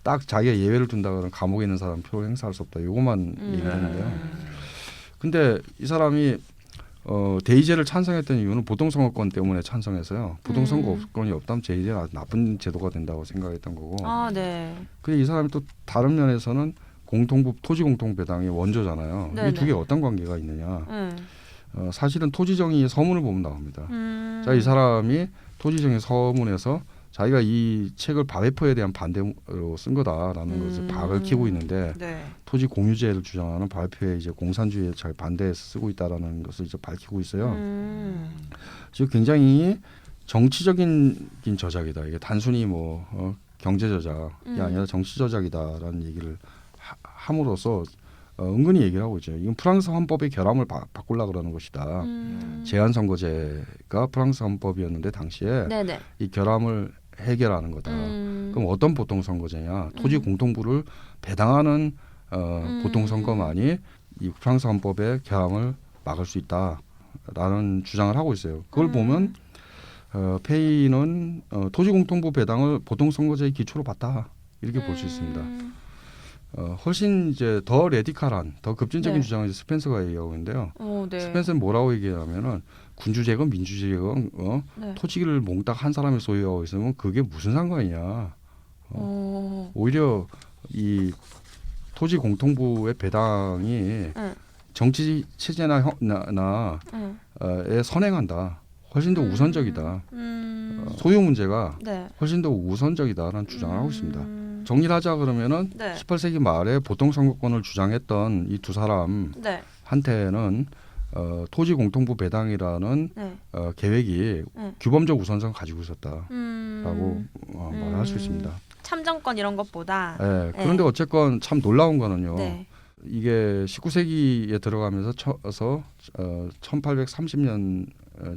[SPEAKER 3] 딱 자기가 예외를 둔다 그러면 감옥에 있는 사람 표를 행사할 수 없다. 이것만 얘기를 했는데요. 근데 이 사람이 대의제를 찬성했던 이유는 보통선거권 때문에 찬성해서요. 보통선거권이 없다면 대의제가 아주 나쁜 제도가 된다고 생각했던 거고.
[SPEAKER 1] 아, 네.
[SPEAKER 3] 근데 이 사람이 또 다른 면에서는 토지공통배당의 원조잖아요.
[SPEAKER 1] 네네.
[SPEAKER 3] 이 두 개 어떤 관계가 있느냐. 사실은 토지정의 서문을 보면 나옵니다. 자, 이 사람이 토지정의 서문에서 자기가 이 책을 바베프에 대한 반대로 쓴 거다라는 것을 밝히고 있는데
[SPEAKER 1] 네.
[SPEAKER 3] 토지 공유제를 주장하는 바베프의 이제 공산주의에 잘 반대해서 쓰고 있다라는 것을 이제 밝히고 있어요. 즉 굉장히 정치적인 저작이다. 이게 단순히 경제 저작이 아니라 정치 저작이다라는 얘기를 함으로써 은근히 얘기를 하고 있죠. 이건 프랑스 헌법의 결함을 바꾸려고 그러는 것이다. 제한선거제가 프랑스 헌법이었는데 당시에
[SPEAKER 1] 네네.
[SPEAKER 3] 이 결함을 해결하는 거다. 그럼 어떤 보통선거제냐? 토지 공통부를 배당하는 보통선거만이 이 프랑스 헌법의 결함을 막을 수 있다라는 주장을 하고 있어요. 그걸 보면 페이는 토지 공통부 배당을 보통선거제의 기초로 봤다. 이렇게 볼 수 있습니다. 훨씬 이제 더 레디칼한, 더 급진적인
[SPEAKER 1] 네.
[SPEAKER 3] 주장을 이제 스펜서가 얘기하고 있는데요.
[SPEAKER 1] 네.
[SPEAKER 3] 스펜서는 뭐라고 얘기하냐면은 군주제건 민주제건
[SPEAKER 1] 네.
[SPEAKER 3] 토지를 몽땅 한 사람이 소유하고 있으면 그게 무슨 상관이냐. 오히려 이 토지 공통부의 배당이 정치 체제나 에 선행한다. 훨씬 더 우선적이다. 소유 문제가
[SPEAKER 1] 네.
[SPEAKER 3] 훨씬 더 우선적이다라는 주장을 하고 있습니다. 정리를 하자 그러면은
[SPEAKER 1] 네.
[SPEAKER 3] 18세기 말에 보통선거권을 주장했던 이 두 사람한테는
[SPEAKER 1] 네.
[SPEAKER 3] 토지 공통부 배당이라는
[SPEAKER 1] 네.
[SPEAKER 3] 계획이 규범적 우선성을 가지고 있었다라고 말할 수 있습니다.
[SPEAKER 1] 참정권 이런 것보다.
[SPEAKER 3] 네, 그런데 어쨌건 참 놀라운 거는요.
[SPEAKER 1] 네.
[SPEAKER 3] 이게 19세기에 들어가면서 1830년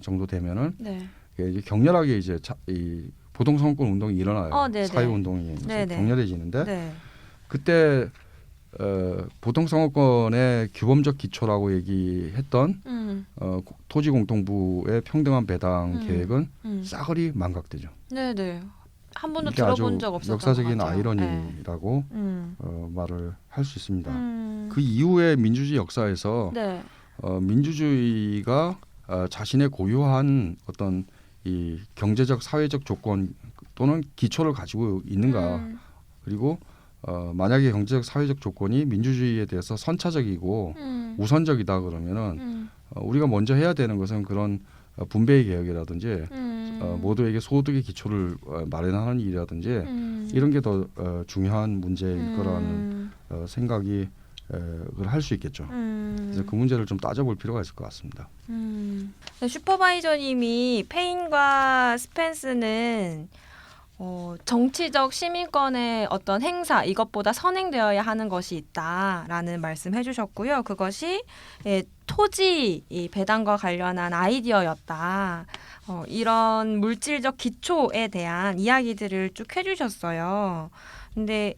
[SPEAKER 3] 정도 되면은
[SPEAKER 1] 네.
[SPEAKER 3] 이게 격렬하게 이제 이 보통선거권 운동이 일어나요.
[SPEAKER 1] 네네.
[SPEAKER 3] 사회 운동이 이제
[SPEAKER 1] 네네.
[SPEAKER 3] 격렬해지는데
[SPEAKER 1] 네.
[SPEAKER 3] 그때 보통선거권의 규범적 기초라고 얘기했던 토지 공통부의 평등한 배당 계획은 싸그리 망각되죠.
[SPEAKER 1] 네네. 한 번도
[SPEAKER 3] 이게
[SPEAKER 1] 들어본
[SPEAKER 3] 아주
[SPEAKER 1] 적 없었던
[SPEAKER 3] 역사적인
[SPEAKER 1] 것 같아요.
[SPEAKER 3] 아이러니라고
[SPEAKER 1] 네.
[SPEAKER 3] 말을 할 수 있습니다.
[SPEAKER 1] 그
[SPEAKER 3] 이후에 민주주의 역사에서
[SPEAKER 1] 네.
[SPEAKER 3] 민주주의가 자신의 고유한 어떤 이 경제적 사회적 조건 또는 기초를 가지고 있는가 그리고 만약에 경제적 사회적 조건이 민주주의에 대해서 선차적이고 우선적이다 그러면은 우리가 먼저 해야 되는 것은 그런 분배의 개혁이라든지 모두에게 소득의 기초를 마련하는 일이라든지 이런 게 더 중요한 문제일 거라는 생각이 할 수 있겠죠. 그래서 그 문제를 좀 따져볼 필요가 있을 것 같습니다.
[SPEAKER 1] 네, 슈퍼바이저님이 페인과 스펜스는 정치적 시민권의 어떤 행사 이것보다 선행되어야 하는 것이 있다라는 말씀해주셨고요. 그것이 토지 이 배당과 관련한 아이디어였다. 이런 물질적 기초에 대한 이야기들을 쭉 해주셨어요. 근데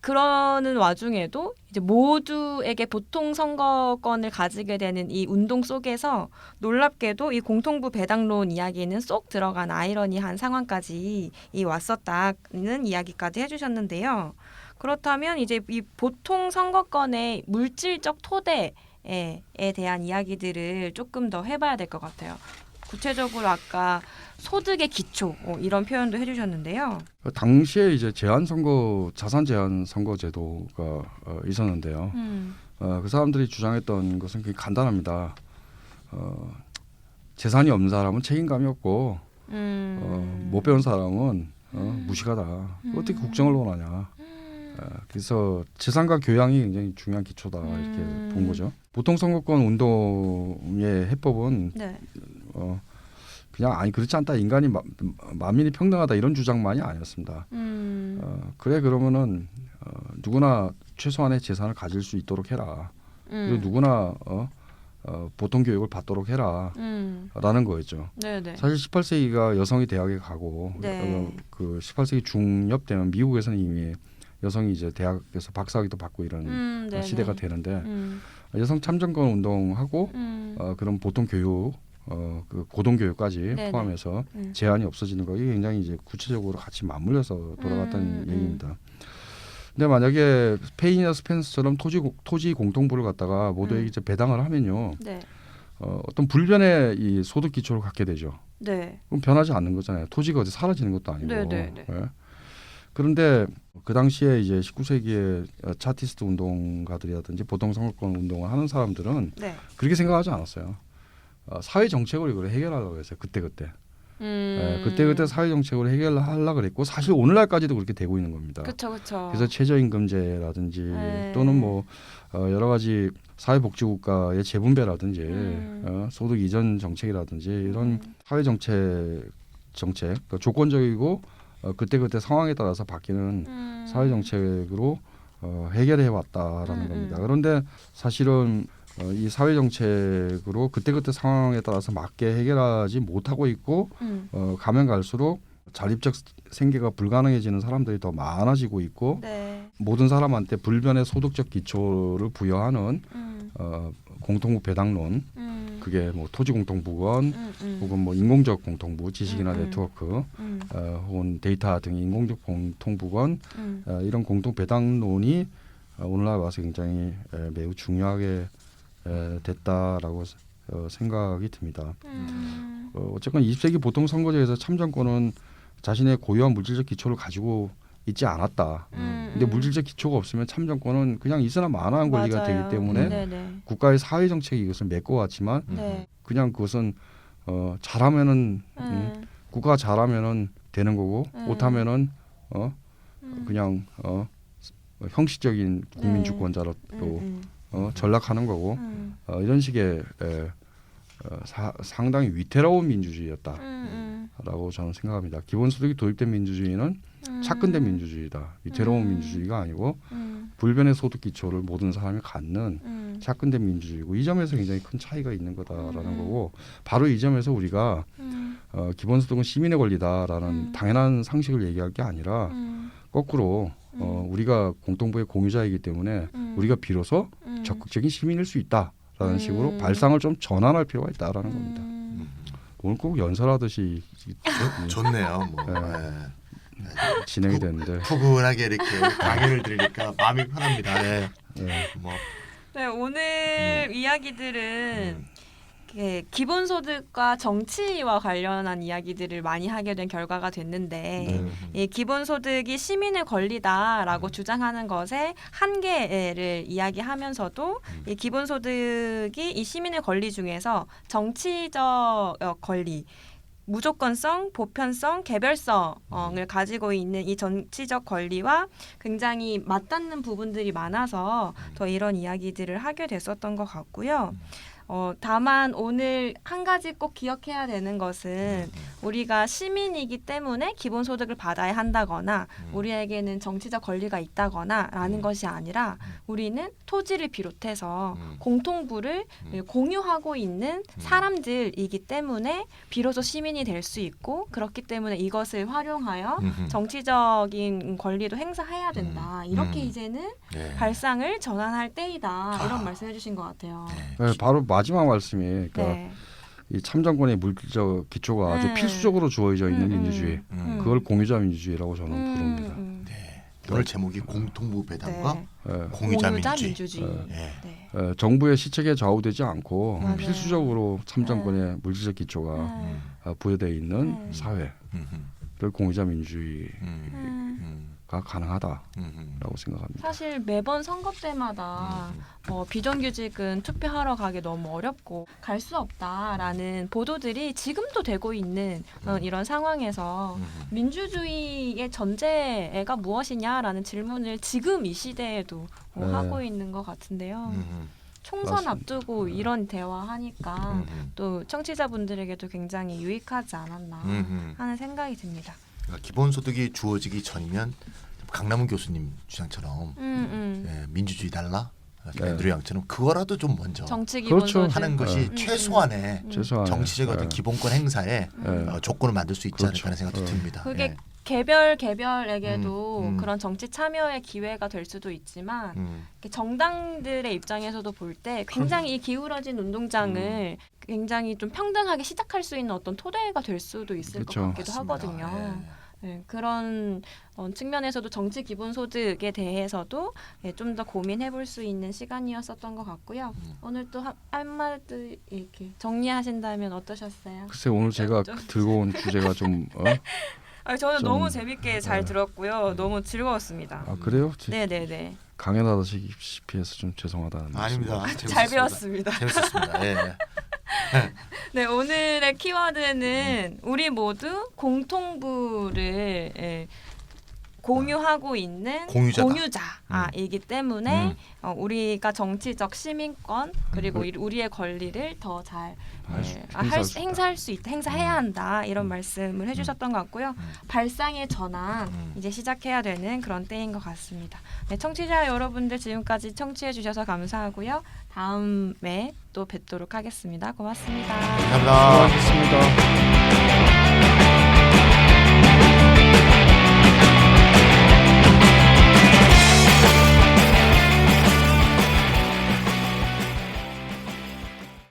[SPEAKER 1] 그러는 와중에도 이제 모두에게 보통 선거권을 가지게 되는 이 운동 속에서 놀랍게도 이 공통부 배당론 이야기는 쏙 들어간 아이러니한 상황까지 왔었다는 이야기까지 해주셨는데요. 그렇다면 이제 이 보통 선거권의 물질적 토대에 대한 이야기들을 조금 더 해봐야 될 것 같아요. 구체적으로 아까 소득의 기초 이런 표현도 해주셨는데요.
[SPEAKER 3] 당시에 이제 자산 제한 선거 제도가 있었는데요. 그 사람들이 주장했던 것은 굉장히 간단합니다. 재산이 없는 사람은 책임감이 없고 못 배운 사람은 무식하다. 어떻게 국정을 원하냐. 그래서 재산과 교양이 굉장히 중요한 기초다 이렇게 본 거죠. 보통 선거권 운동의 해법은
[SPEAKER 1] 네.
[SPEAKER 3] 그냥 그렇지 않다. 인간이 만민이 평등하다 이런 주장만이 아니었습니다. 그래 그러면은 누구나 최소한의 재산을 가질 수 있도록 해라. 그리고 누구나 보통 교육을 받도록 해라. 라는 거였죠.
[SPEAKER 1] 네네.
[SPEAKER 3] 사실 18세기가 여성이 대학에 가고
[SPEAKER 1] 네.
[SPEAKER 3] 그 18세기 중엽 되면 미국에서는 이미 여성이 이제 대학에서 박사학위도 받고 이런
[SPEAKER 1] 네네.
[SPEAKER 3] 시대가 되는데 여성 참정권 운동하고 그런 보통 교육 그 고등교육까지
[SPEAKER 1] 네네.
[SPEAKER 3] 포함해서 제한이 없어지는 거 이게 굉장히 이제 구체적으로 같이 맞물려서 돌아갔다는 얘기입니다. 근데 만약에 페인이나 스펜서처럼 토지 공통부를 갖다가 모두에게 이제 배당을 하면요,
[SPEAKER 1] 네.
[SPEAKER 3] 어떤 불변의 이 소득 기초를 갖게 되죠.
[SPEAKER 1] 네.
[SPEAKER 3] 그럼 변하지 않는 거잖아요. 토지가 어디 사라지는 것도 아니고.
[SPEAKER 1] 네네네.
[SPEAKER 3] 예. 그런데 그 당시에 이제 19세기에 차티스트 운동가들이라든지 보통 선거권 운동을 하는 사람들은
[SPEAKER 1] 네.
[SPEAKER 3] 그렇게 생각하지 않았어요. 사회 정책으로 이걸 해결하려고 했어요. 그때. 그때 사회 정책으로 해결하려고 그랬고 사실 오늘날까지도 그렇게 되고 있는 겁니다.
[SPEAKER 1] 그렇죠.
[SPEAKER 3] 그래서 최저임금제라든지
[SPEAKER 1] 네.
[SPEAKER 3] 또는 뭐 여러 가지 사회복지국가의 재분배라든지 소득 이전 정책이라든지 이런 사회 정책 그러니까 조건적이고 그때 상황에 따라서 바뀌는 사회 정책으로 해결해 왔다라는 겁니다. 그런데 사실은 이 사회 정책으로 그때 상황에 따라서 맞게 해결하지 못하고 있고 가면 갈수록 자립적 생계가 불가능해지는 사람들이 더 많아지고 있고
[SPEAKER 1] 네.
[SPEAKER 3] 모든 사람한테 불변의 소득적 기초를 부여하는 공통부 배당론 그게 뭐 토지 공통부건 혹은 뭐 인공적 공통부 지식이나 네트워크 혹은 데이터 등의 인공적 공통부건 이런 공통 배당론이 오늘날 와서 굉장히 매우 중요하게 됐다라고 생각이 듭니다. 어쨌건 20세기 보통 선거제에서 참정권은 자신의 고유한 물질적 기초를 가지고 있지 않았다. 근데 물질적 기초가 없으면 참정권은 그냥 있으나 마나한 권리가
[SPEAKER 1] 맞아요.
[SPEAKER 3] 되기 때문에
[SPEAKER 1] 네네.
[SPEAKER 3] 국가의 사회 정책이 이것을 메꿔왔지만
[SPEAKER 1] 네.
[SPEAKER 3] 그냥 그것은 잘하면은 국가가 잘하면은 되는 거고 못하면은 그냥 형식적인 국민 주권자로 전락하는 거고 이런 식의 상당히 위태로운 민주주의였다라고 저는 생각합니다. 기본소득이 도입된 민주주의는 착근된 민주주의다. 위태로운 민주주의가 아니고 불변의 소득 기초를 모든 사람이 갖는 착근된 민주주의고 이 점에서 굉장히 큰 차이가 있는 거다라는 거고 바로 이 점에서 우리가 기본소득은 시민의 권리다라는 당연한 상식을 얘기할 게 아니라 거꾸로 우리가 공동부의 공유자이기 때문에 우리가 비로소 적극적인 시민일 수 있다라는 식으로 발상을 좀 전환할 필요가 있다라는 겁니다. 오늘 꼭 연설하듯이
[SPEAKER 2] 좋네요. 뭐.
[SPEAKER 3] 진행이 됐는데
[SPEAKER 2] 푸근하게 이렇게 강연을 들으니까 마음이 편합니다. 네. 뭐.
[SPEAKER 1] 네, 오늘 이야기들은 기본소득과 정치와 관련한 이야기들을 많이 하게 된 결과가 됐는데 이 기본소득이 시민의 권리다라고 주장하는 것의 한계를 이야기하면서도 이 기본소득이 이 시민의 권리 중에서 정치적 권리 무조건성, 보편성, 개별성을 가지고 있는 이 정치적 권리와 굉장히 맞닿는 부분들이 많아서 더 이런 이야기들을 하게 됐었던 것 같고요. 다만 오늘 한 가지 꼭 기억해야 되는 것은 우리가 시민이기 때문에 기본소득을 받아야 한다거나 우리에게는 정치적 권리가 있다거나 라는 것이 아니라 우리는 토지를 비롯해서 공통부를 공유하고 있는 사람들이기 때문에 비로소 시민이 될 수 있고 그렇기 때문에 이것을 활용하여 정치적인 권리도 행사해야 된다. 이렇게 이제는 발상을 전환할 때이다. 이런 말씀해 주신 것 같아요.
[SPEAKER 3] 네, 바로 마지막 말씀이 그러니까 이 참정권의 물질적 기초가 아주 필수적으로 주어져 있는 민주주의 그걸 공유자 민주주의라고 저는 부릅니다.
[SPEAKER 2] 오늘 제목이 공통부 배당과
[SPEAKER 1] 공유자
[SPEAKER 2] 공유자
[SPEAKER 1] 민주주의.
[SPEAKER 3] 정부의 시책에 좌우되지 않고
[SPEAKER 1] 맞아요.
[SPEAKER 3] 필수적으로 참정권의 물질적 기초가 부여되어 있는 사회를 공유자 민주주의가 가능하다라고 생각합니다.
[SPEAKER 1] 사실 매번 선거 때마다 비정규직은 투표하러 가기 너무 어렵고 갈 수 없다라는 보도들이 지금도 되고 있는 이런 상황에서 민주주의의 전제가 무엇이냐라는 질문을 지금 이 시대에도 하고 있는 것 같은데요. 총선
[SPEAKER 3] 맞습니다.
[SPEAKER 1] 앞두고 이런 대화하니까 또 청취자분들에게도 굉장히 유익하지 않았나 하는 생각이 듭니다.
[SPEAKER 2] 그러니까 기본소득이 주어지기 전이면 강남훈 교수님 주장처럼 예, 민주주의 달라
[SPEAKER 3] 네.
[SPEAKER 2] 누리왕처럼 그거라도 좀 먼저
[SPEAKER 1] 정치
[SPEAKER 3] 그렇죠.
[SPEAKER 1] 기본소득
[SPEAKER 2] 하는 것이 최소한의
[SPEAKER 3] 최소한
[SPEAKER 2] 정치적 어떤 기본권 행사에 조건을 만들 수 있지 않을까 하는 생각도 듭니다.
[SPEAKER 1] 그게
[SPEAKER 2] 예.
[SPEAKER 1] 개별에게도
[SPEAKER 2] 음.
[SPEAKER 1] 그런 정치 참여의 기회가 될 수도 있지만 이렇게 정당들의 입장에서도 볼 때 굉장히 이 기울어진 운동장을 굉장히 좀 평등하게 시작할 수 있는 어떤 토대가 될 수도 있을
[SPEAKER 3] 그렇죠.
[SPEAKER 1] 것 같기도
[SPEAKER 2] 맞습니다.
[SPEAKER 1] 하거든요.
[SPEAKER 2] 예.
[SPEAKER 1] 네, 그런 측면에서도 정치 기본소득에 대해서도 좀 더 고민해 볼 수 있는 시간이었었던 것 같고요. 오늘 또 한마디 이렇게 정리하신다면 어떠셨어요?
[SPEAKER 3] 글쎄 오늘 제가
[SPEAKER 1] 좀-
[SPEAKER 3] 들고 온 주제가 좀
[SPEAKER 1] 저는
[SPEAKER 3] 좀-
[SPEAKER 1] 너무 재밌게 잘
[SPEAKER 3] 네.
[SPEAKER 1] 들었고요. 너무 즐거웠습니다.
[SPEAKER 3] 그래요?
[SPEAKER 1] 네네네.
[SPEAKER 3] 강연하다시피 해서 좀 죄송하다는
[SPEAKER 2] 아닙니다.
[SPEAKER 3] 말씀.
[SPEAKER 1] 잘
[SPEAKER 2] 재밌었습니다.
[SPEAKER 1] 배웠습니다.
[SPEAKER 2] 재밌었습니다. 예.
[SPEAKER 1] 네, 오늘의 키워드는 우리 모두 공통부를 공유하고 있는
[SPEAKER 2] 공유자다.
[SPEAKER 1] 공유자이기 때문에 우리가 정치적 시민권 그리고 우리의 권리를 더 잘 행사할 수 있다, 행사해야 한다 이런 말씀을 해주셨던 것 같고요. 발상의 전환 이제 시작해야 되는 그런 때인 것 같습니다. 네, 청취자 여러분들 지금까지 청취해 주셔서 감사하고요. 다음에 또 뵙도록 하겠습니다. 고맙습니다.
[SPEAKER 2] 감사합니다.
[SPEAKER 3] 수고하셨습니다.